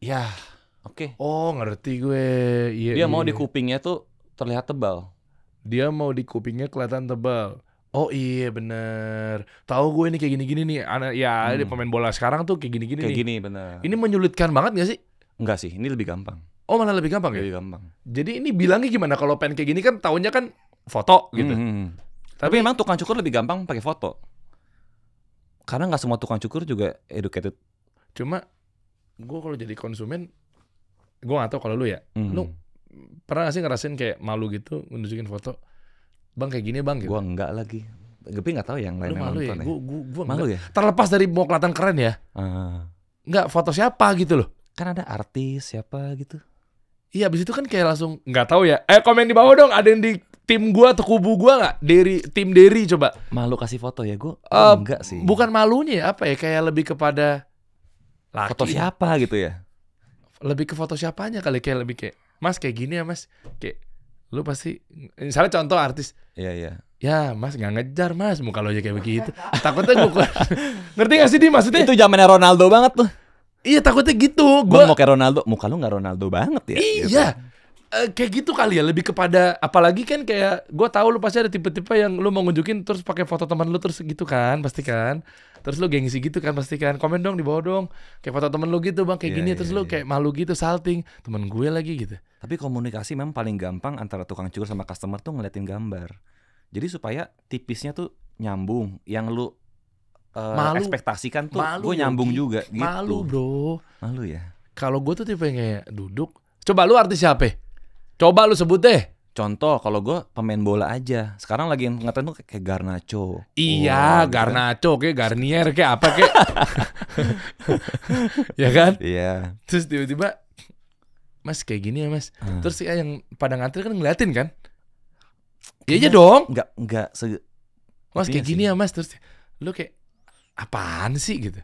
Ya, oke. Oh ngerti gue. Iya. Dia mau di kupingnya tuh terlihat tebal. Dia mau di kupingnya kelihatan tebal. Oh iya bener. Tahu gue ini kayak gini-gini nih. Ada pemain bola sekarang tuh kayak gini-gini nih. Kayak gini bener. Ini menyulitkan banget gak sih? Enggak sih, ini lebih gampang. Oh malah lebih gampang ya? Lebih gampang. Jadi ini bilangnya gimana kalau pengen kayak gini kan taunya kan foto gitu. Tapi memang tukang cukur lebih gampang pakai foto. Karena nggak semua tukang cukur juga educated. Cuma gue kalau jadi konsumen, gue nggak tahu kalau lu ya. Lu pernah gak sih ngerasain kayak malu gitu nunjukin foto? Bang kayak gini bang gitu. Gue enggak lagi. Tapi nggak tahu yang lain Lu yang malu ya? nonton Gue malu ya. Terlepas dari mau kelihatan keren ya. Nggak, foto siapa gitu loh. Kan ada artis siapa gitu. Iya, abis itu kan kayak langsung nggak tahu ya. Komen di bawah dong. Ada yang di tim gua atau kubu gua nggak? Tim Derry coba. Malu kasih foto ya gue? Enggak sih. Bukan malunya ya, apa ya? Kayak lebih kepada laki. Foto siapa gitu ya? Lebih ke foto siapanya kali, kayak lebih kayak Mas kayak gini ya Mas. Kayak lu pasti misalnya contoh artis. Iya. Ya Mas nggak ngejar Mas, muka lo aja kayak begitu. Takutnya gue ngerti gak sih dia maksudnya? Itu zamannya Ronaldo banget tuh. Iya takutnya gitu. Gue mau kayak Ronaldo, muka lu nggak Ronaldo banget ya? Iya. Gitu. Kayak gitu kali ya, lebih kepada apalagi kan kayak gue tahu lu pasti ada tipe-tipe yang lu mau nunjukin terus pakai foto teman lu terus gitu kan, pasti kan. Terus lu gengsi gitu kan pasti kan. Komen dong di bawah dong. Kayak foto temen lu gitu bang kayak gini terus lu kayak malu gitu salting temen gue lagi gitu. Tapi komunikasi memang paling gampang antara tukang cukur sama customer tuh ngeliatin gambar. Jadi supaya tipisnya tuh nyambung. Yang lu ekspektasikan tuh gue nyambung juga gitu. Malu bro. Malu ya. Kalau gue tuh tipe yang kayak duduk. Coba lu artis siapa? Coba lu sebut deh. Contoh kalau gue pemain bola aja. Sekarang lagi yang ngetren tuh kayak Garnacho. Iya, Garnacho kayak Garnier kayak apa kayak. Ya kan? Iya. Terus tiba-tiba Mas kayak gini ya Mas. Terus yang pada ngantri kan ngeliatin kan? Iya dong. Enggak Mas kayak gini ya Mas. Terus lu kayak apaan sih gitu?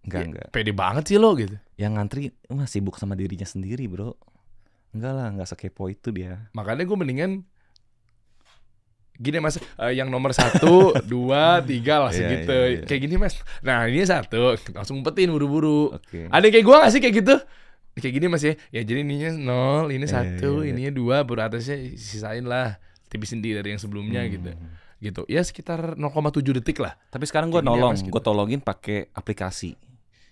Enggak. Pede banget sih lo gitu. Yang ngantri mah sibuk sama dirinya sendiri bro. Enggak lah, enggak sekepo itu dia. Makanya gue mendingan gini Mas, yang nomor 1, 2, 3 lah segitu. Iya. Kayak gini Mas. Nah ini 1, langsung umpetin buru-buru. Okay. Ada kayak gue gak sih kayak gitu? Kayak gini Mas ya. Ya jadi ininya 0, ini 1, ininya 2, baru atasnya sisain lah. Tipisin dari yang sebelumnya gitu. Ya sekitar 0,7 detik lah. Tapi sekarang gue gue tolongin pakai aplikasi.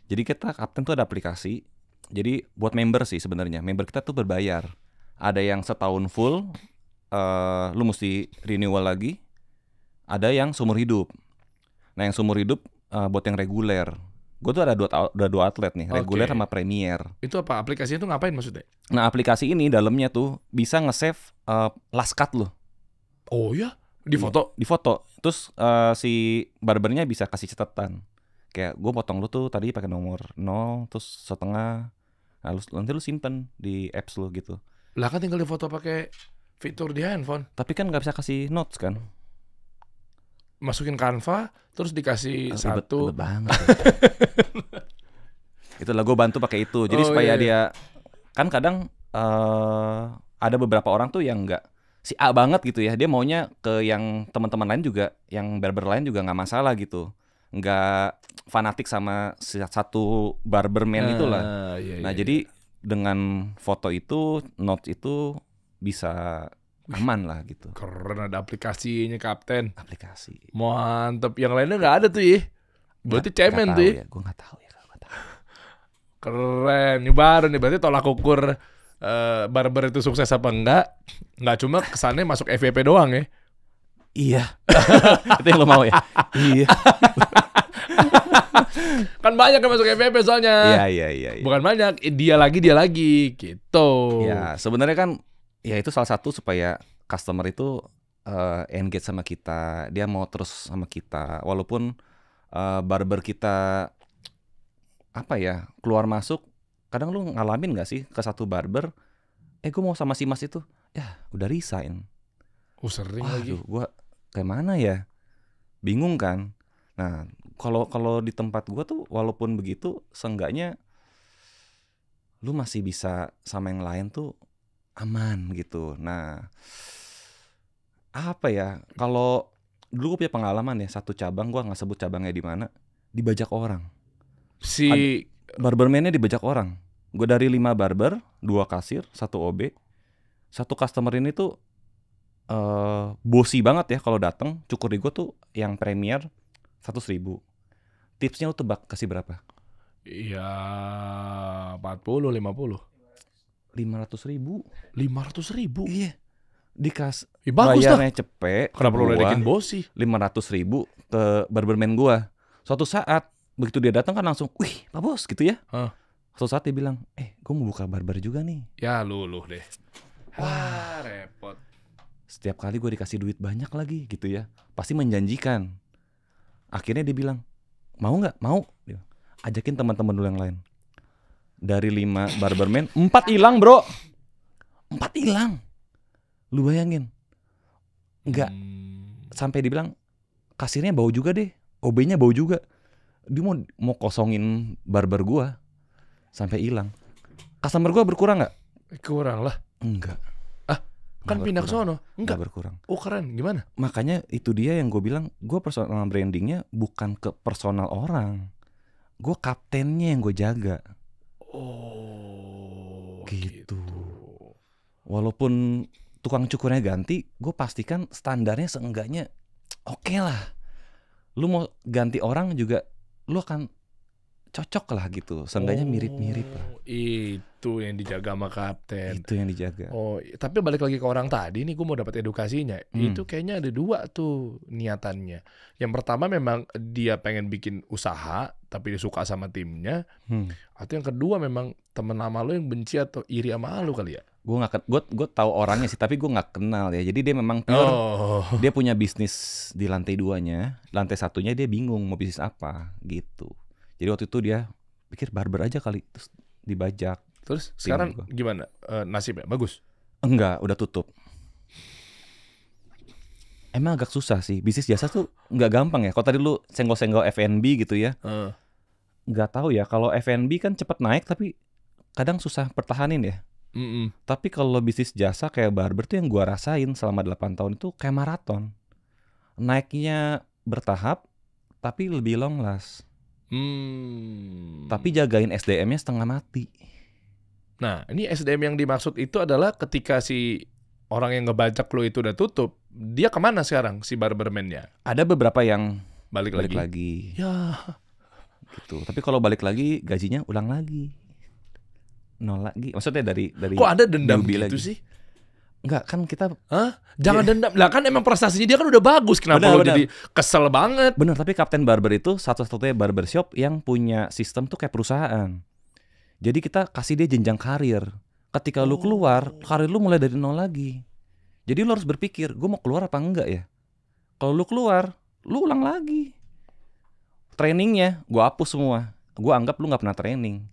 Jadi kita Kapten tuh ada aplikasi. Jadi buat member sih sebenarnya. Member kita tuh berbayar. Ada yang setahun full, lu mesti renewal lagi. ada yang seumur hidup. Nah yang seumur hidup buat yang reguler. Gue tuh ada dua outlet nih, reguler sama premier. Itu apa? Aplikasinya tuh ngapain maksudnya? Nah aplikasi ini dalamnya tuh bisa nge-save last cut lo. Oh ya? Di foto? Di foto. Terus si barbernya bisa kasih catatan. Kayak gue potong lu tuh tadi pakai nomor 0, terus setengah. Nah, nanti lu simpen di apps lu gitu. Lah kan tinggal di foto pakai fitur di handphone. Tapi kan nggak bisa kasih notes kan? Masukin Canva, terus dikasih satu. Ribet banget. Itulah gue bantu pakai itu. Jadi supaya dia kan kadang ada beberapa orang tuh yang nggak si A banget gitu ya. Dia maunya ke yang teman-teman lain juga, yang barber lain juga nggak masalah gitu. Nggak fanatik sama satu barberman itulah. Nah jadi dengan foto itu, notes itu bisa aman lah gitu. Keren, ada aplikasinya Kapten. Aplikasi. Mantep. Yang lainnya nggak ada tuh ya. Berarti cemen tuh ya. Gue nggak tahu ya. Keren. Ini baru nih. Berarti tolak ukur barber itu sukses apa enggak? Nggak cuma kesannya masuk FYP doang ya. Iya. Itu yang lo mau ya? Iya. Kan banyak yang masuk FYP soalnya. Iya. Bukan banyak. Dia lagi gitu. Ya sebenarnya kan ya itu salah satu supaya customer itu engage sama kita, dia mau terus sama kita, walaupun barber kita apa ya keluar masuk. Kadang lu ngalamin nggak sih ke satu barber, gue mau sama si mas itu, ya udah resign. Sering lagi. Gue kayak mana ya, bingung kan. Nah kalau di tempat gue tuh walaupun begitu, seenggaknya lu masih bisa sama yang lain tuh aman gitu. Nah, apa ya? Kalau dulu gue punya pengalaman ya, satu cabang, gue nggak sebut cabangnya di mana, dibajak orang. Si barberman-nya dibajak orang. Gue dari 5 barber, 2 kasir, 1 OB. Satu customer ini tuh bosi banget ya kalau datang. Cukur di gue tuh yang premier 100.000. Tipsnya lu tebak kasih berapa? Iya 40, 50. 500.000. 500.000? Iya. Bagus bayarnya cepet. Kenapa lu ledekin bosi? 500.000 ke barberman gua. Suatu saat begitu dia datang kan langsung, wih Pak Bos gitu ya. Suatu saat dia bilang, gua mau buka barber juga nih. Ya luluh deh. Wah repot. Setiap kali gua dikasih duit banyak lagi gitu ya, pasti menjanjikan. Akhirnya dia bilang, mau nggak? Mau. Ajakin teman-teman dulu yang lain. Dari 5 barberman, 4 hilang bro. 4 hilang. Lu bayangin. Enggak. Sampai dibilang, kasirnya bau juga deh. OB-nya bau juga. Dia mau kosongin barber gua. Sampai hilang. Customer gua berkurang gak? Kurang lah. Enggak. Kan pindah ke sono. Enggak berkurang. Oh keren, gimana? Makanya itu dia yang gue bilang, gua personal brandingnya bukan ke personal orang. Gue kaptennya yang gue jaga. Oh gitu. Walaupun tukang cukurnya ganti, gue pastikan standarnya seenggaknya oke lah. Lu mau ganti orang juga, lu akan cocok lah gitu. Seenggaknya mirip-mirip lah. Itu yang dijaga sama kapten. Itu yang dijaga. Oh, tapi balik lagi ke orang tadi nih, gue mau dapat edukasinya. Itu kayaknya ada 2 tuh niatannya. Yang pertama memang dia pengen bikin usaha, tapi dia suka sama timnya. Atau yang kedua memang temen sama lo yang benci atau iri sama lo kali ya? Gue tahu orangnya sih, tapi gue nggak kenal ya. Jadi dia memang pure. Dia punya bisnis di lantai 2-nya, lantai 1-nya dia bingung mau bisnis apa gitu. Jadi waktu itu dia pikir barber aja kali, terus dibajak. Terus sekarang gimana nasibnya? Bagus? Enggak, udah tutup. Emang agak susah sih. Bisnis jasa tuh nggak gampang ya. Kalau tadi lu senggol-senggol F&B gitu ya, nggak tahu ya. Kalau F&B kan cepet naik, tapi kadang susah pertahanin ya. Tapi kalau bisnis jasa kayak barber tuh yang gua rasain selama 8 tahun itu kayak maraton. Naiknya bertahap, tapi lebih long last. Tapi jagain SDM-nya setengah mati. Nah, ini SDM yang dimaksud itu adalah ketika si orang yang ngebajak lo itu udah tutup, dia kemana sekarang si barberman-nya? Ada beberapa yang balik lagi. Ya. Gitu. Tapi kalau balik lagi gajinya ulang lagi. Nol lagi. Maksudnya dari kok ada dendam gitu lagi sih? Enggak, kan kita Hah? Jangan dendam. Lah kan emang prestasinya dia kan udah bagus. Kenapa lo Benar. jadi kesel banget? bener, tapi Kapten Barber itu satu-satunya barbershop yang punya sistem tuh kayak perusahaan. Jadi kita kasih dia jenjang karir. Ketika lu keluar, karir lu mulai dari nol lagi. Jadi lu harus berpikir, gue mau keluar apa enggak ya? Kalau lu keluar, lu ulang lagi. Trainingnya gue hapus semua. Gue anggap lu nggak pernah training.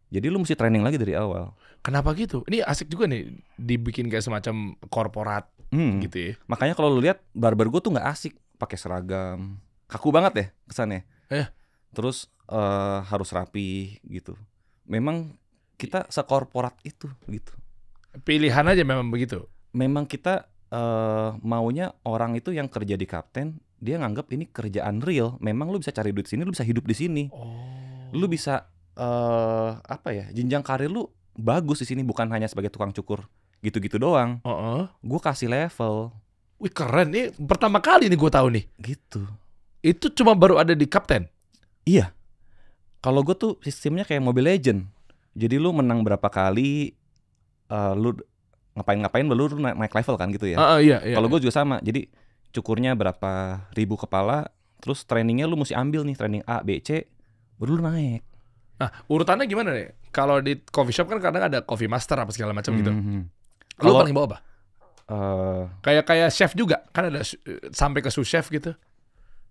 Jadi lu mesti training lagi dari awal. Kenapa gitu? Ini asik juga nih dibikin kayak semacam korporat gitu ya. Makanya kalau lu lihat barber gue tuh nggak asik, pakai seragam, kaku banget ya kesannya. Terus harus rapi gitu. Memang kita sekorporat itu gitu. Pilihan aja memang begitu. Memang kita maunya orang itu yang kerja di Kapten, dia nganggap ini kerjaan real. Memang lu bisa cari duit sini, lu bisa hidup di sini. Lu bisa apa ya? Jenjang karir lu bagus di sini, bukan hanya sebagai tukang cukur gitu-gitu doang. Gue kasih level. Wih keren nih, pertama kali nih gue tahu nih. Gitu. Itu cuma baru ada di Kapten. Iya. Kalau gue tuh sistemnya kayak Mobile Legend. Jadi lu menang berapa kali, lu ngapain lu naik level kan gitu ya. Iya. Kalau gue juga sama. Jadi cukurnya berapa ribu kepala, terus trainingnya lu mesti ambil nih, training A, B, C, baru lu naik. Nah urutannya gimana nih? Kalau di coffee shop kan kadang ada coffee master apa segala macam gitu. Lu Kalau- paling bawah apa? Kayak chef juga kan ada sampai ke sous chef gitu.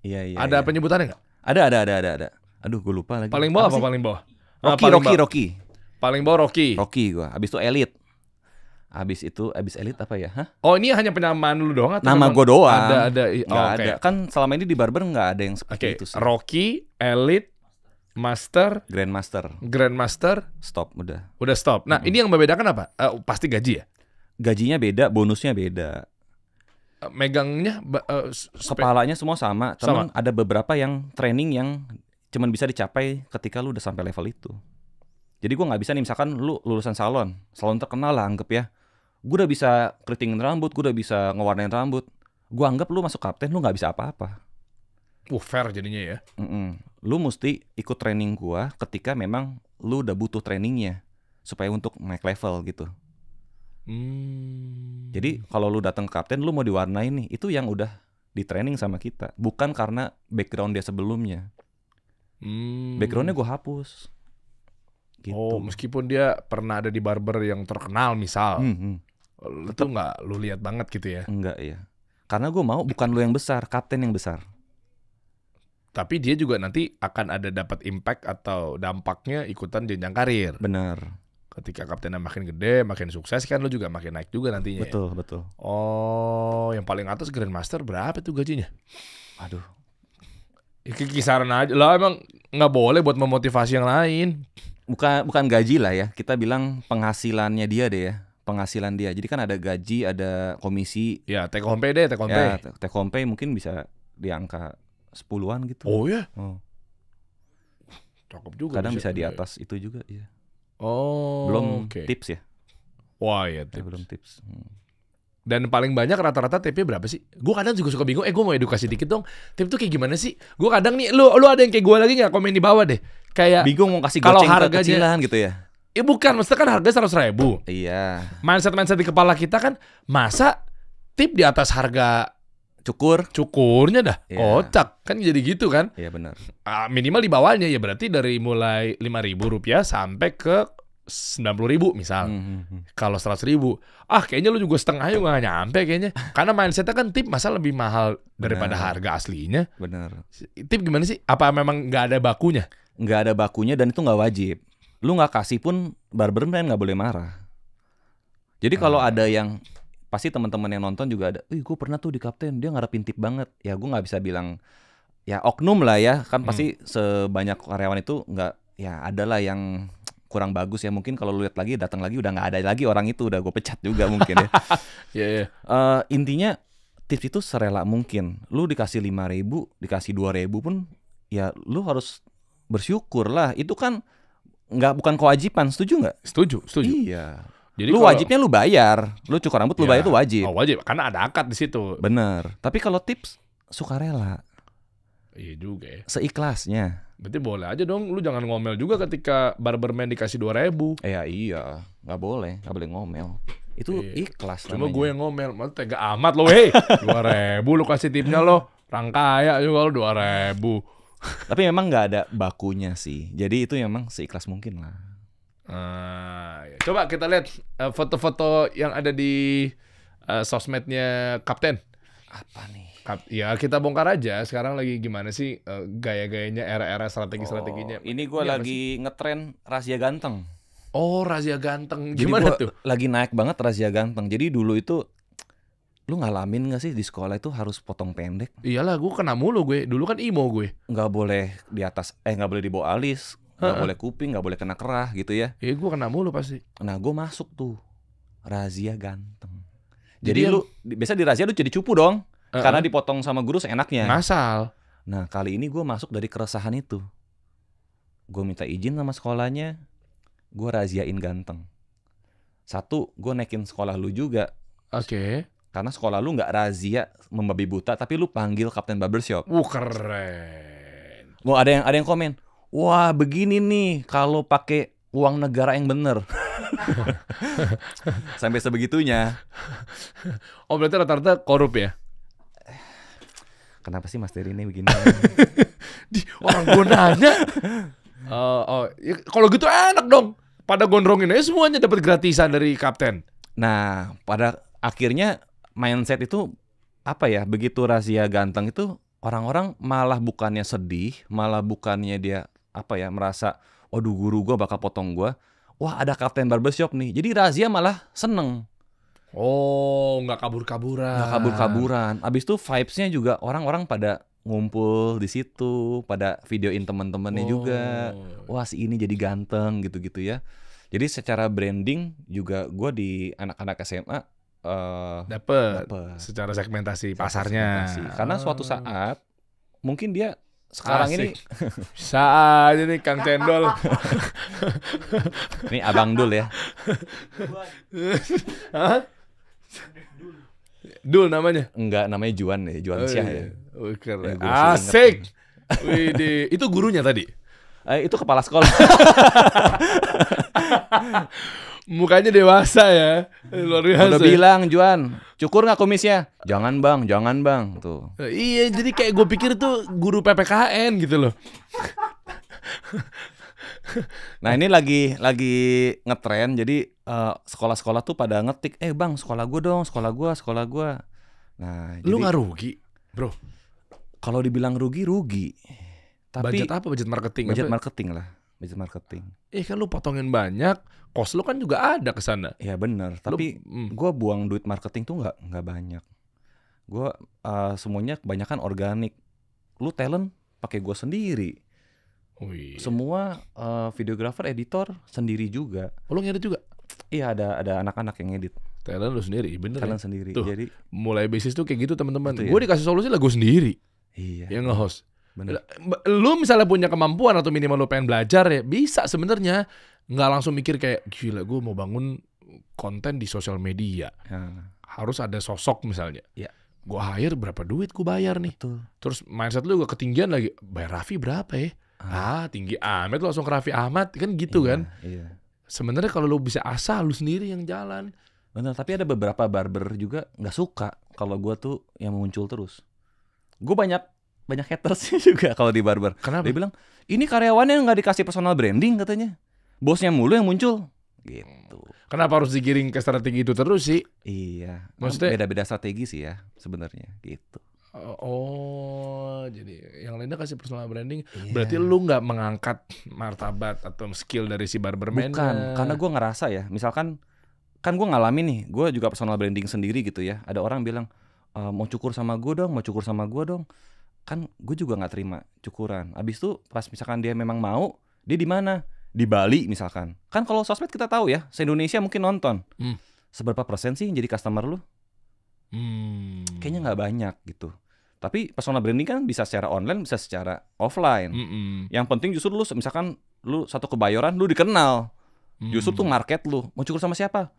Iya. Ada penyebutannya nggak? Ada. Aduh, gue lupa lagi. Paling bawah apa sih? paling bawah? Rocky. Paling bawah Rocky. Rocky gue. Habis itu Elite. Habis Elite apa ya? Hah? Oh ini hanya penyamaan lu doang atau Nama memang gue doang. Ada. Nggak ada. Kan selama ini di barber nggak ada yang seperti itu sih. Rocky, Elite, Master, Grandmaster. Stop udah. udah stop. Nah ini yang membedakan apa? Pasti gaji ya. Gajinya beda, bonusnya beda. Megangnya Kepalanya semua sama. Cuman ada beberapa yang training yang cuman bisa dicapai ketika lu udah sampai level itu. Jadi gue nggak bisa nih, misalkan lu lulusan salon terkenal lah anggap ya. Gue udah bisa keritingin rambut, gue udah bisa ngewarnain rambut. Gue anggap lu masuk Kapten, lu nggak bisa apa-apa. fair jadinya ya. Lu mesti ikut training gue ketika memang lu udah butuh trainingnya supaya untuk naik level gitu. Jadi kalau lu datang ke Kapten, lu mau diwarnain nih, itu yang udah di training sama kita, bukan karena background dia sebelumnya. Backgroundnya gue hapus. Gitu. Oh, meskipun dia pernah ada di barber yang terkenal misal, itu nggak lu lihat banget gitu ya? Enggak ya, karena gue mau bukan lu yang besar, Kapten yang besar. Tapi dia juga nanti akan ada dapat impact atau dampaknya ikutan jenjang karir. Benar. Ketika Kaptennya makin gede, makin sukses kan lu juga makin naik juga nantinya. Betul. Oh, yang paling atas Grandmaster berapa tuh gajinya? Aduh. Kisaran aja lah, emang nggak boleh buat memotivasi yang lain. Bukan gaji lah ya, kita bilang penghasilannya dia deh ya, penghasilan dia. Jadi kan ada gaji, ada komisi. Ya, take home pay deh, take home pay. Ya, take home pay mungkin bisa di angka 10-an gitu. Oh ya? Cakep juga. Kadang bisa di atas itu juga ya. Oh, belum tips ya. Wah ya tips. Belum tips. Dan paling banyak rata-rata TP berapa sih? Gue kadang juga suka bingung. Gue mau edukasi dikit dong. Tip tuh kayak gimana sih? Gue kadang nih, lu ada yang kayak gue lagi nggak? Komen di bawah deh. Kayak bingung mau kasih kalau goceng harganya kecilan gitu ya. Bukan, maksudnya kan harga 100.000. Iya. Mindset di kepala kita kan, masa tip di atas harga cukurnya dah. Kocak kan jadi gitu kan. Iya benar. Minimal di bawahnya ya, berarti dari mulai Rp5.000 sampai ke 90.000 misal. Kalau 100.000, kayaknya lu juga setengah juga gak nyampe kayaknya. Karena mindsetnya kan tip masa lebih mahal daripada harga aslinya. Benar. Tip gimana sih? Apa memang nggak ada bakunya? Nggak ada bakunya dan itu nggak wajib. Lu nggak kasih pun barber brand nggak boleh marah. Jadi kalau ada yang pasti teman-teman yang nonton juga ada, gue pernah tuh di Kapten, dia ngarepin tip banget. Ya gue nggak bisa bilang, ya oknum lah ya, kan pasti sebanyak karyawan itu nggak, ya ada lah yang kurang bagus ya. Mungkin kalau lu lihat lagi, datang lagi udah nggak ada lagi orang itu, udah gue pecat juga mungkin ya. Intinya tips itu serela mungkin. Lu dikasih 5.000, dikasih 2.000 pun, ya lu harus bersyukur lah. Itu kan bukan kewajiban, setuju nggak? Setuju. Iya. Jadi lu wajibnya lu bayar, lu cukur rambut lu bayar itu wajib. Oh wajib, karena ada akad di situ. Bener. Tapi kalau tips sukarela. Iya juga ya. Seikhlasnya. Berarti boleh aja dong, lu jangan ngomel juga ketika barberman dikasih 2.000. Iya, nggak boleh ngomel. Itu Iya. ikhlas Cuma namanya. gue yang ngomel, "Mas tega amat lo, hei. 2.000 lu kasih tipnya lo. Orang kaya juga lo 2.000." Tapi memang nggak ada bakunya sih. Jadi itu memang seikhlas mungkin lah. Coba kita lihat foto-foto yang ada di sosmednya Kapten. Apa nih? Ya kita bongkar aja. Sekarang lagi gimana sih gaya-gayanya, era-era strategi-strateginya. Ini gue Ini apa lagi ngetren razia ganteng. Oh, razia ganteng. Jadi Gimana gua tuh? lagi naik banget razia ganteng. Jadi dulu itu lu ngalamin gak sih di sekolah itu harus potong pendek? Iyalah, gue kena mulu gue. Dulu kan imo gue. Nggak boleh di atas, nggak boleh di bawah alis, nggak boleh kuping, nggak boleh kena kerah gitu ya. Iya, gue kena mulu pasti. Nah gue masuk tuh razia ganteng. Jadi Jadi lu biasa di razia lu jadi cupu dong, karena dipotong sama guru seenaknya. Ngasal. Nah kali ini gue masuk dari keresahan itu. Gue minta izin sama sekolahnya, gue raziain ganteng. Satu, gue naikin sekolah lu juga. Oke. Karena sekolah lu nggak razia membabi buta, tapi lu panggil Kapten Barbershop. Keren. Mau ada yang komen, wah begini nih kalau pakai uang negara yang bener. Sampai sebegitunya. Oh, berarti rata-rata korup ya? Kenapa sih Mas Terry ini begini? Orang gue nanya. Ya, kalau gitu enak dong. Pada gondrongin aja semuanya dapat gratisan dari Kapten. Nah, pada akhirnya mindset itu apa ya? Begitu razia ganteng itu orang-orang malah bukannya sedih, malah bukannya dia apa ya merasa, waduh guru gua bakal potong gua. Wah ada Kapten Barbershop nih. Jadi razia malah seneng. Oh, nggak kabur-kaburan. Nggak kabur-kaburan. Abis itu vibes-nya juga orang-orang pada ngumpul di situ, pada videoin teman-temannya juga. Wah si ini jadi ganteng gitu-gitu ya. Jadi secara branding juga gue di anak-anak SMA Dapet dapet secara segmentasi pasarnya. segmentasi. Karena suatu saat mungkin dia sekarang Asik. ini Bisa aja nih Kang Cendol. ini Abang Dul ya. Hah? Dul namanya. Enggak namanya Juan ya, Juan Syah ya. Oh, keren. Ya, gua masih inget Asik. Widih. Itu gurunya tadi. Itu kepala sekolah. Mukanya dewasa ya. Luar biasa. Udah bilang Juan, cukur nggak kumisnya? Jangan bang, jangan bang. Tuh. Iya, jadi kayak gue pikir tuh guru PPKN gitu loh. Nah ini lagi ngetren. Jadi sekolah-sekolah tuh pada ngetik, bang sekolah gue dong, sekolah gue. Nah, Lu jadi nggak rugi, bro? kalau dibilang rugi. Tapi Budget apa? Budget marketing? budget apa? marketing lah, budget marketing. Kan lu potongin banyak, cost lu kan juga ada ke sana. Ya benar. Tapi gue buang duit marketing tuh nggak banyak. Gue semuanya kebanyakan organik. Lu talent pakai gue sendiri. Wih. Semua videographer, editor sendiri juga. Lu ngedit juga? Iya ada anak-anak yang edit. Talent lu sendiri, bener Talent ya? sendiri. Tuh. Jadi Mulai bisnis tuh kayak gitu teman-teman. Gitu ya? Gue dikasih solusi lah gue sendiri iya. yang nge-host. Bener. Lu misalnya punya kemampuan atau minimal lu pengen belajar ya bisa sebenarnya. Nggak langsung mikir kayak gila gue mau bangun konten di sosial media. Nah, Harus ada sosok misalnya. Iya. Gue hire berapa duit gue bayar nih. betul. Terus mindset lu juga ketinggian lagi. Bayar Raffi berapa ya? Tinggi amat lu langsung ke Raffi Ahmad kan gitu Iya, kan. Iya. Sebenarnya kalau lu bisa asal lu sendiri yang jalan. Bener, tapi ada beberapa barber juga nggak suka kalau gue tuh yang muncul terus. Gue banyak hatersnya juga kalau di barber. Kenapa? Dia bilang, ini karyawannya nggak dikasih personal branding katanya. Bosnya mulu yang muncul. Gitu. Kenapa harus digiring ke strategi itu terus sih? Iya. Maksudnya- beda-beda strategi sih ya sebenarnya gitu. Jadi yang lainnya kasih personal branding. Iya. Berarti lu nggak mengangkat martabat atau skill dari si barberman. Bukan, karena gue ngerasa ya, misalkan kan gue ngalamin nih, gue juga personal branding sendiri gitu ya. Ada orang bilang mau cukur sama gue dong. Kan gue juga nggak terima cukuran. Abis itu pas misalkan dia memang mau, dia di mana? Di Bali misalkan. Kan kalau sosmed kita tahu ya, se-Indonesia mungkin nonton. Seberapa persen sih yang jadi customer lu? Kayaknya nggak banyak gitu. Tapi personal branding kan bisa secara online, bisa secara offline. Yang penting justru lu misalkan lu satu Kebayoran, lu dikenal. Justru tuh market lu. Mau cukur sama siapa?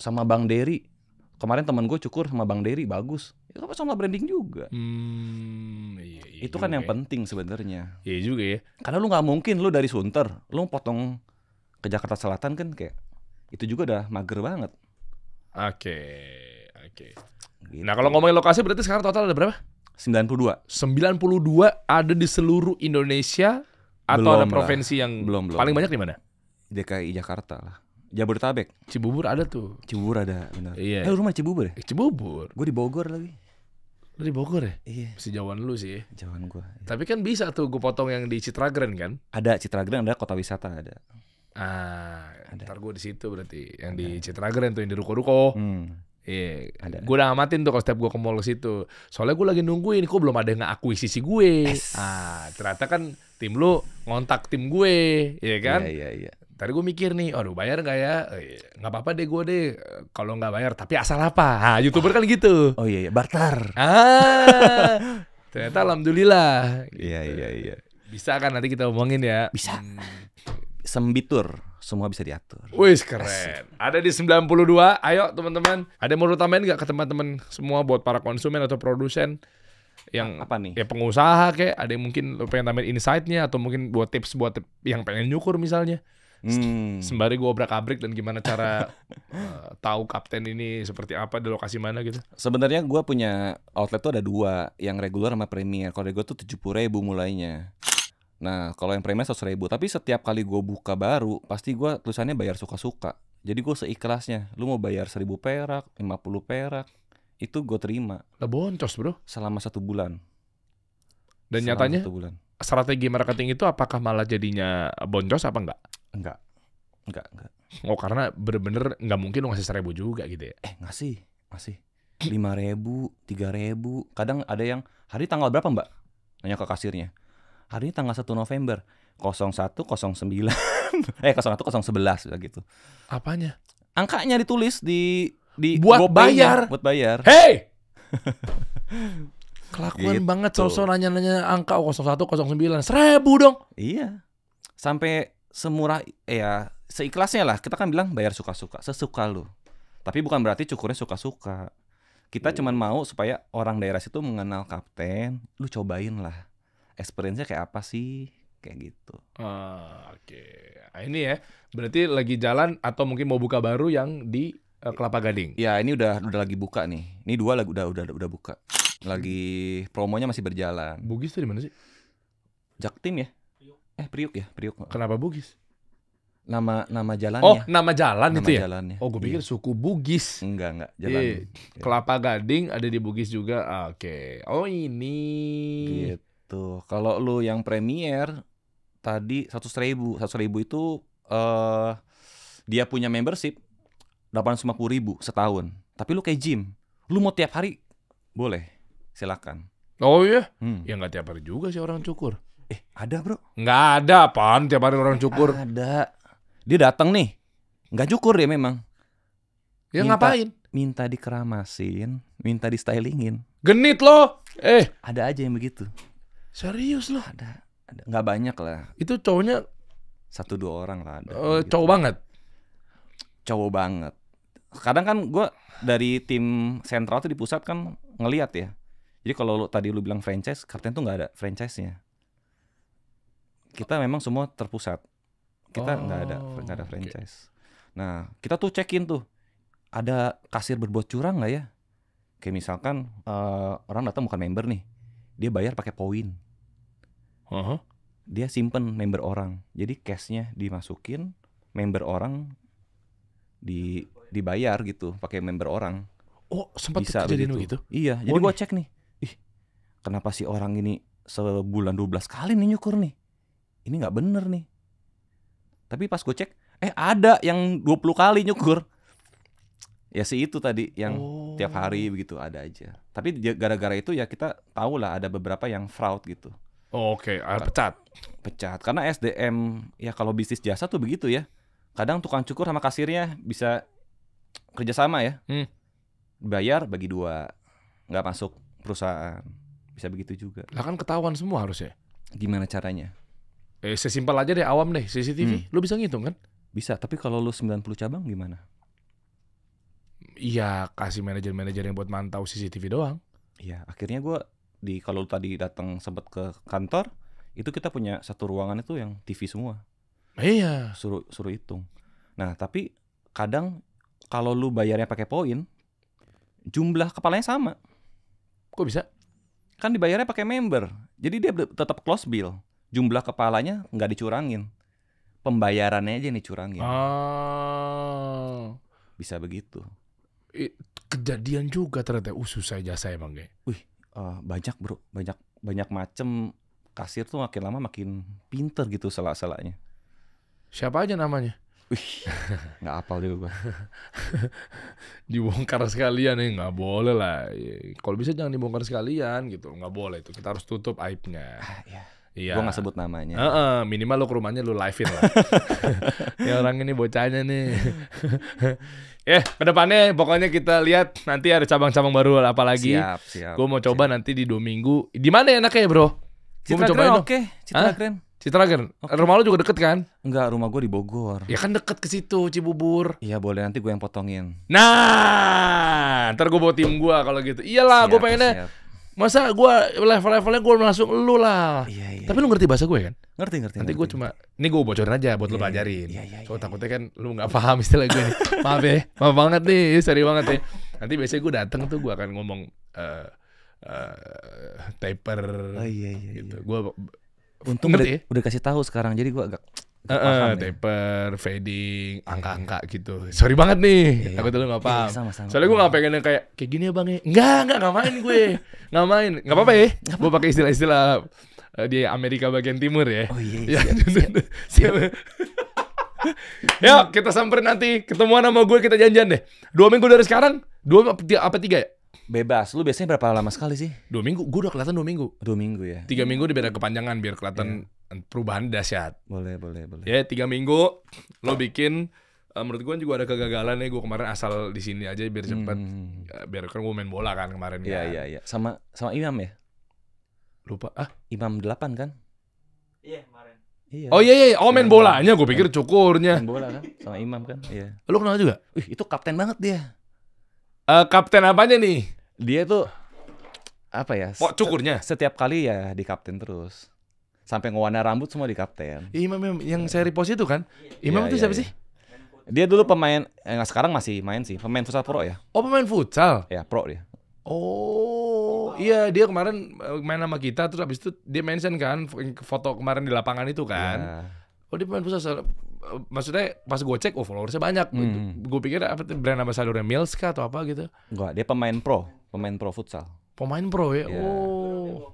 Sama Bang Dery. Kemarin temen gue cukur sama Bang Dery, bagus. Itu kan personal branding juga. Iya, Itu kan yang penting sebenarnya. Iya juga ya. Karena lu nggak mungkin lu dari Sunter, lu potong ke Jakarta Selatan kan kayak itu juga udah mager banget. Oke. Gitu. Nah, kalau ngomongin lokasi berarti sekarang total ada berapa? 92. 92 ada di seluruh Indonesia atau Belum ada lah. provinsi yang Belum. paling banyak di mana? DKI Jakarta lah. Jabodetabek. Cibubur ada tuh. Cibubur ada, benar. Iya. Lu rumah Cibubur ya? Cibubur. Gue di Bogor lagi. Lu di Bogor ya? Iya. Masih jauhan lu sih. Jauhan gue. Tapi kan bisa tuh gue potong yang di Citragrand kan? Ada Citragrand, ada kota wisata ada. Ntar gue di situ berarti. Yang di Citragrand tuh yang di ruko-ruko. Iya, Ada. gue udah amatin tuh kalau setiap gue ke mall ke situ. Soalnya gue lagi nungguin, kok belum ada yang ngakuisisi gue. Ternyata kan tim lu ngontak tim gue, ya kan? Iya. Tadi gue mikir nih, aduh bayar nggak ya? Nggak apa-apa deh gue deh, kalau nggak bayar. Tapi asal apa? YouTuber kan gitu. Oh iya, barter. Ternyata alhamdulillah. Iya. Bisa kan nanti kita omongin ya. Bisa. Sembitur, semua bisa diatur. Wih keren. Ada di 92. Ayo teman-teman. Ada yang mau lu tambahin nggak ke teman-teman semua buat para konsumen atau produsen yang Apa nih? Ya pengusaha kayak ada yang mungkin lu pengen tambahin insight-nya atau mungkin buat tips buat yang pengen nyukur misalnya. Sembari gue obrak-abrik dan gimana cara tahu kapten ini seperti apa di lokasi mana gitu. Sebenarnya gue punya outlet tuh ada 2, yang regular sama premier. Kalau regular tuh 70.000 mulainya. Nah, kalau yang premier 100.000. Tapi setiap kali gue buka baru, pasti gue tulisannya bayar suka-suka. Jadi gue seikhlasnya. Lu mau bayar 1.000 perak, 50 perak, itu gue terima. Lah boncos bro. Selama 1 bulan. Dan Selama nyatanya 1 bulan. strategi marketing itu apakah malah jadinya boncos apa enggak? Enggak. Oh karena bener-bener nggak mungkin lu ngasih 1.000 juga gitu ya? Ngasih 5.000, 3.000. Kadang ada yang, hari tanggal berapa mbak? Nanya ke kasirnya. Hari ini tanggal 1 November 0109 01011 gitu. Apanya? Angkanya ditulis di Buat GoPay-nya, bayar. buat bayar. Hey! Kelakuan Gitu. banget sosok nanya-nanya angka 0109 1.000 dong. Iya. Sampai semurah ya seikhlasnya lah. Kita kan bilang bayar suka-suka, sesuka lu. Tapi bukan berarti cukurnya suka-suka. Kita cuman mau supaya orang daerah situ mengenal kapten. Lu cobain lah. Experience-nya kayak apa sih? Kayak gitu. Oke. Nah, ini ya. Berarti lagi jalan atau mungkin mau buka baru yang di Kelapa Gading. Ya, ini udah lagi buka nih. Ini 2 lagi udah buka. Lagi promonya masih berjalan. Bugis tuh di mana sih? Jaktim ya? Priuk ya, Priuk. Kenapa Bugis? Nama jalannya. Oh, nama jalan Nama itu ya? jalannya. Oh, gue pikir Iya. suku Bugis. Enggak, jalan. Iya. Kelapa Gading ada di Bugis juga. Oke. Oh, ini. Gitu. Kalau lu yang premier tadi 100.000 itu dia punya membership 850.000 setahun. Tapi lu kayak gym, lu mau tiap hari boleh, silakan. Oh iya? Ya nggak tiap hari juga sih orang cukur. Ada bro. Nggak ada apaan tiap hari orang cukur. Ada. Dia datang nih, nggak cukur dia memang. Ya ngapain? Minta dikeramasin, minta di stylingin. Genit lo. Ada aja yang begitu. Serius lo? Ada. Nggak banyak lah. Itu cowoknya 1-2 orang lah ada. cowok banget. Cowok banget. Kadang kan gue dari tim sentral tuh di pusat kan ngelihat ya. Jadi kalau tadi lu bilang franchise, kapten tuh nggak ada franchise-nya. Kita memang semua terpusat. Kita nggak ada franchise. Nah, kita tuh cekin tuh. Ada kasir berbuat curang nggak ya? Kayak misalkan orang datang bukan member nih. Dia bayar pakai poin. Dia simpen member orang. Jadi cashnya dimasukin, member orang dibayar gitu pakai member orang. Oh, sempat Bisa kejadian begitu? Iya, jadi gua cek nih. Kenapa sih orang ini sebulan 12 kali nih nyukur nih? Ini nggak bener nih. Tapi pas gue cek, ada yang 20 kali nyukur. Ya si itu tadi yang tiap hari begitu ada aja. Tapi gara-gara itu ya kita tahu lah ada beberapa yang fraud gitu. Oke, pecat. Karena SDM ya kalau bisnis jasa tuh begitu ya. Kadang tukang cukur sama kasirnya bisa kerjasama ya. Bayar bagi 2, nggak masuk perusahaan. Bisa begitu juga. Lah kan ketahuan semua harusnya. Gimana caranya? Sesimpel aja deh, awam deh, CCTV. Lu bisa ngitung kan? Bisa, tapi kalau lu 90 cabang gimana? Iya, kasih manajer-manajer yang buat mantau CCTV doang. Iya, akhirnya gue kalau lu tadi datang sempat ke kantor, itu kita punya satu ruangan itu yang TV semua. Iya. Suruh hitung. Nah, tapi kadang kalau lu bayarnya pakai poin, jumlah kepalanya sama. Kok bisa? Kan dibayarnya pakai member. Jadi dia tetap close bill. Jumlah kepalanya nggak dicurangin. Pembayarannya aja yang dicurangin. Bisa begitu. Kejadian juga ternyata. Susah jasa emang kayak. Banyak bro, banyak macem. Kasir tuh makin lama makin pinter gitu salah-salahnya. Siapa aja namanya? Nggak hafal juga gue. Dibongkar sekalian ya, nggak boleh lah. Kalau bisa jangan dibongkar sekalian gitu, nggak boleh itu. Kita harus tutup aibnya. Iya. Gue nggak sebut namanya. Minimal lo ke rumahnya lo live-in lah. Ya orang ini bocahnya nih. Kedepannya pokoknya kita lihat nanti ada cabang-cabang baru apa lagi. Siap. Gue mau coba nanti di 2 minggu. Di mana enaknya ya bro? Citra Grand oke. Citra Grand. Citra Grand. Rumah lo juga deket kan? Enggak, rumah gue di Bogor. Ya kan deket ke situ, Cibubur. Iya boleh, nanti gue yang potongin. Nah, ntar gue bawa tim gue kalau gitu. Iyalah, gue pengennya. Masa gue levelnya gue langsung lu lah. Iya. Tapi lu ngerti bahasa gue kan? Ngerti. Nanti gue cuma, ini gue bocorin aja buat lu pelajarin. Iya. So takutnya kan lu nggak paham istilah gue nih. Maaf banget nih, sorry banget ya. Nanti biasanya gue dateng tuh gue akan ngomong taper. Iya. Gitu. Gue untung udah kasih tahu sekarang, jadi gue agak paham taper, fading, angka-angka gitu. Sorry banget nih, aku dulu gak paham. Sama. Soalnya gue gak pengen yang kayak gini ya bang ya. Enggak main gue. Gak main, gak apa-apa ya. Gue pakai istilah-istilah di Amerika bagian timur ya. Oh iya, siap. Yuk kita samperin nanti, ketemuan sama gue, kita janjian deh. 2 minggu dari sekarang, 2 apa 3 ya? Bebas, lu biasanya berapa lama sekali sih? 2 minggu, gue udah kelihatan 2 minggu. 2 minggu ya. 3 minggu dibeda kepanjangan biar kelihatan perubahan dahsyat. Boleh. Ya 3 minggu lo bikin. Menurut gue juga ada kegagalan ya. Gue kemarin asal di sini aja biar cepet. Biar kan gue main bola kan kemarin. Iya. Sama Imam ya? Lupa. Imam 8 kan? Iya kemarin. Iya. Oh iya. Oh main bolanya. Gue pikir cukurnya. Main bola kan? Sama Imam kan? Iya. Lo kenal juga? Itu kapten banget dia. Kapten apanya nih? Dia tuh apa ya? Cukurnya. Setiap kali ya di kapten terus. Sampai ngewarna rambut semua di kapten. Imam yang saya repost itu kan? Imam itu siapa sih? Dia dulu pemain, sekarang masih main sih. Pemain futsal pro ya. Oh pemain futsal? Ya pro dia. Oh iya, dia kemarin main sama kita. Terus abis itu dia mention kan foto kemarin di lapangan itu kan. Ya. Oh dia pemain futsal. Maksudnya pas gue cek, followersnya banyak. Gue pikir apa brand ambassadornya Mills kah atau apa gitu. Enggak, dia pemain pro futsal. Pemain pro ya? Yeah.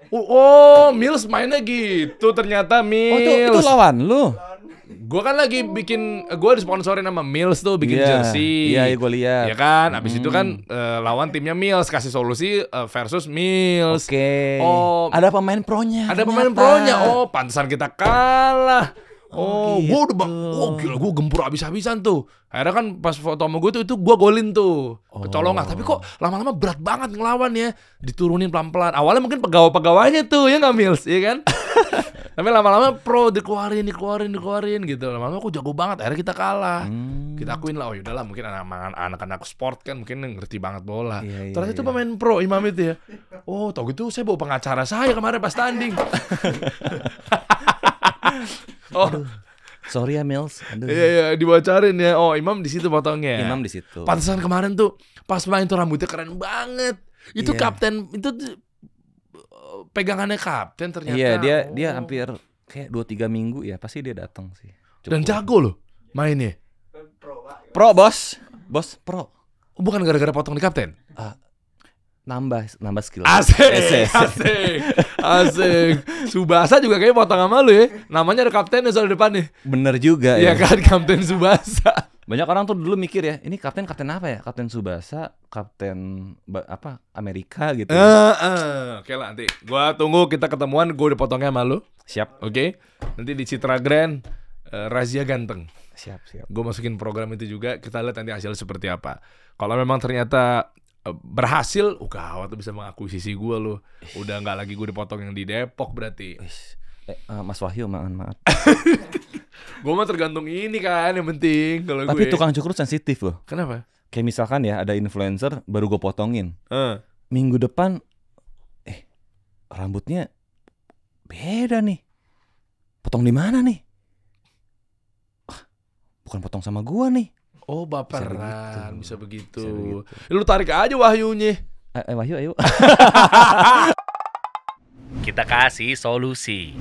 Oh, Mills mainnya gitu ternyata Mills. Oh itu lawan lu? Gue kan lagi bikin, gue disponsorin sama Mills tuh bikin jersey. Iya, gue lihat. Ya kan, abis itu kan lawan timnya Mills, kasih solusi versus Mills. Oke. Oh, ada pemain pronya. Ada pemain pronya. Oh, pantesan kita kalah. Oh, gitu. Gue udah gila, gue gempur abis-abisan tuh. Akhirnya kan pas foto sama gue tuh gue golin tuh, kecolongan. Tapi kok lama-lama berat banget ngelawan ya. Diturunin pelan-pelan. Awalnya mungkin pegawai-pegawainya tuh ya nggak Mills, ya kan? Tapi lama-lama pro dikeluarin gitu. Lama-lama aku jago banget. Akhirnya kita kalah. Kita akuin lah. Oh yaudahlah, mungkin anak-anak sport kan mungkin ngerti banget bola. Ternyata itu pemain pro Imam itu ya. Oh, tau gitu saya bawa pengacara saya kemarin pas tanding. Sorry ya Mills. Iya, dibocorin ya. Oh, Imam di situ potongnya. Imam di situ. Pantesan kemarin tuh pas main tuh rambutnya keren banget. Itu kapten, itu pegangannya kapten ternyata. Iya, dia hampir kayak 2-3 minggu ya, pasti dia datang sih. Cukup. Dan jago loh mainnya. Pro, bos pro. Bukan gara-gara potong di kapten. Nambah skill. Asik. Subasa juga kayaknya potong sama lu ya. Namanya ada kaptennya soal depannya. Bener juga ya. Iya kan, Kapten Subasa. Banyak orang tuh dulu mikir ya, ini kapten apa ya? Kapten Subasa, kapten apa? Amerika gitu. Oke lah, nanti gua tunggu kita ketemuan, gua udah potongnya sama lu. Siap. Oke. Nanti di Citra Grand Razia Ganteng. Siap. Gue masukin program itu juga, kita lihat nanti hasil seperti apa. Kalau memang ternyata berhasil, gawat tuh bisa mengakuisisi gue loh. Udah nggak lagi gue dipotong yang di Depok berarti. Mas Wahyu, maaf. Gue mah tergantung ini kan yang penting. Kalau tapi tukang cukur sensitif loh. Kenapa? Kayak misalkan ya ada influencer baru gue potongin. Minggu depan, rambutnya beda nih. Potong di mana nih? Bukan potong sama gue nih. Oh, baperan bisa Bisa begitu. Lu tarik aja Wahyunya. Wahyu, ayo. Kita kasih solusi.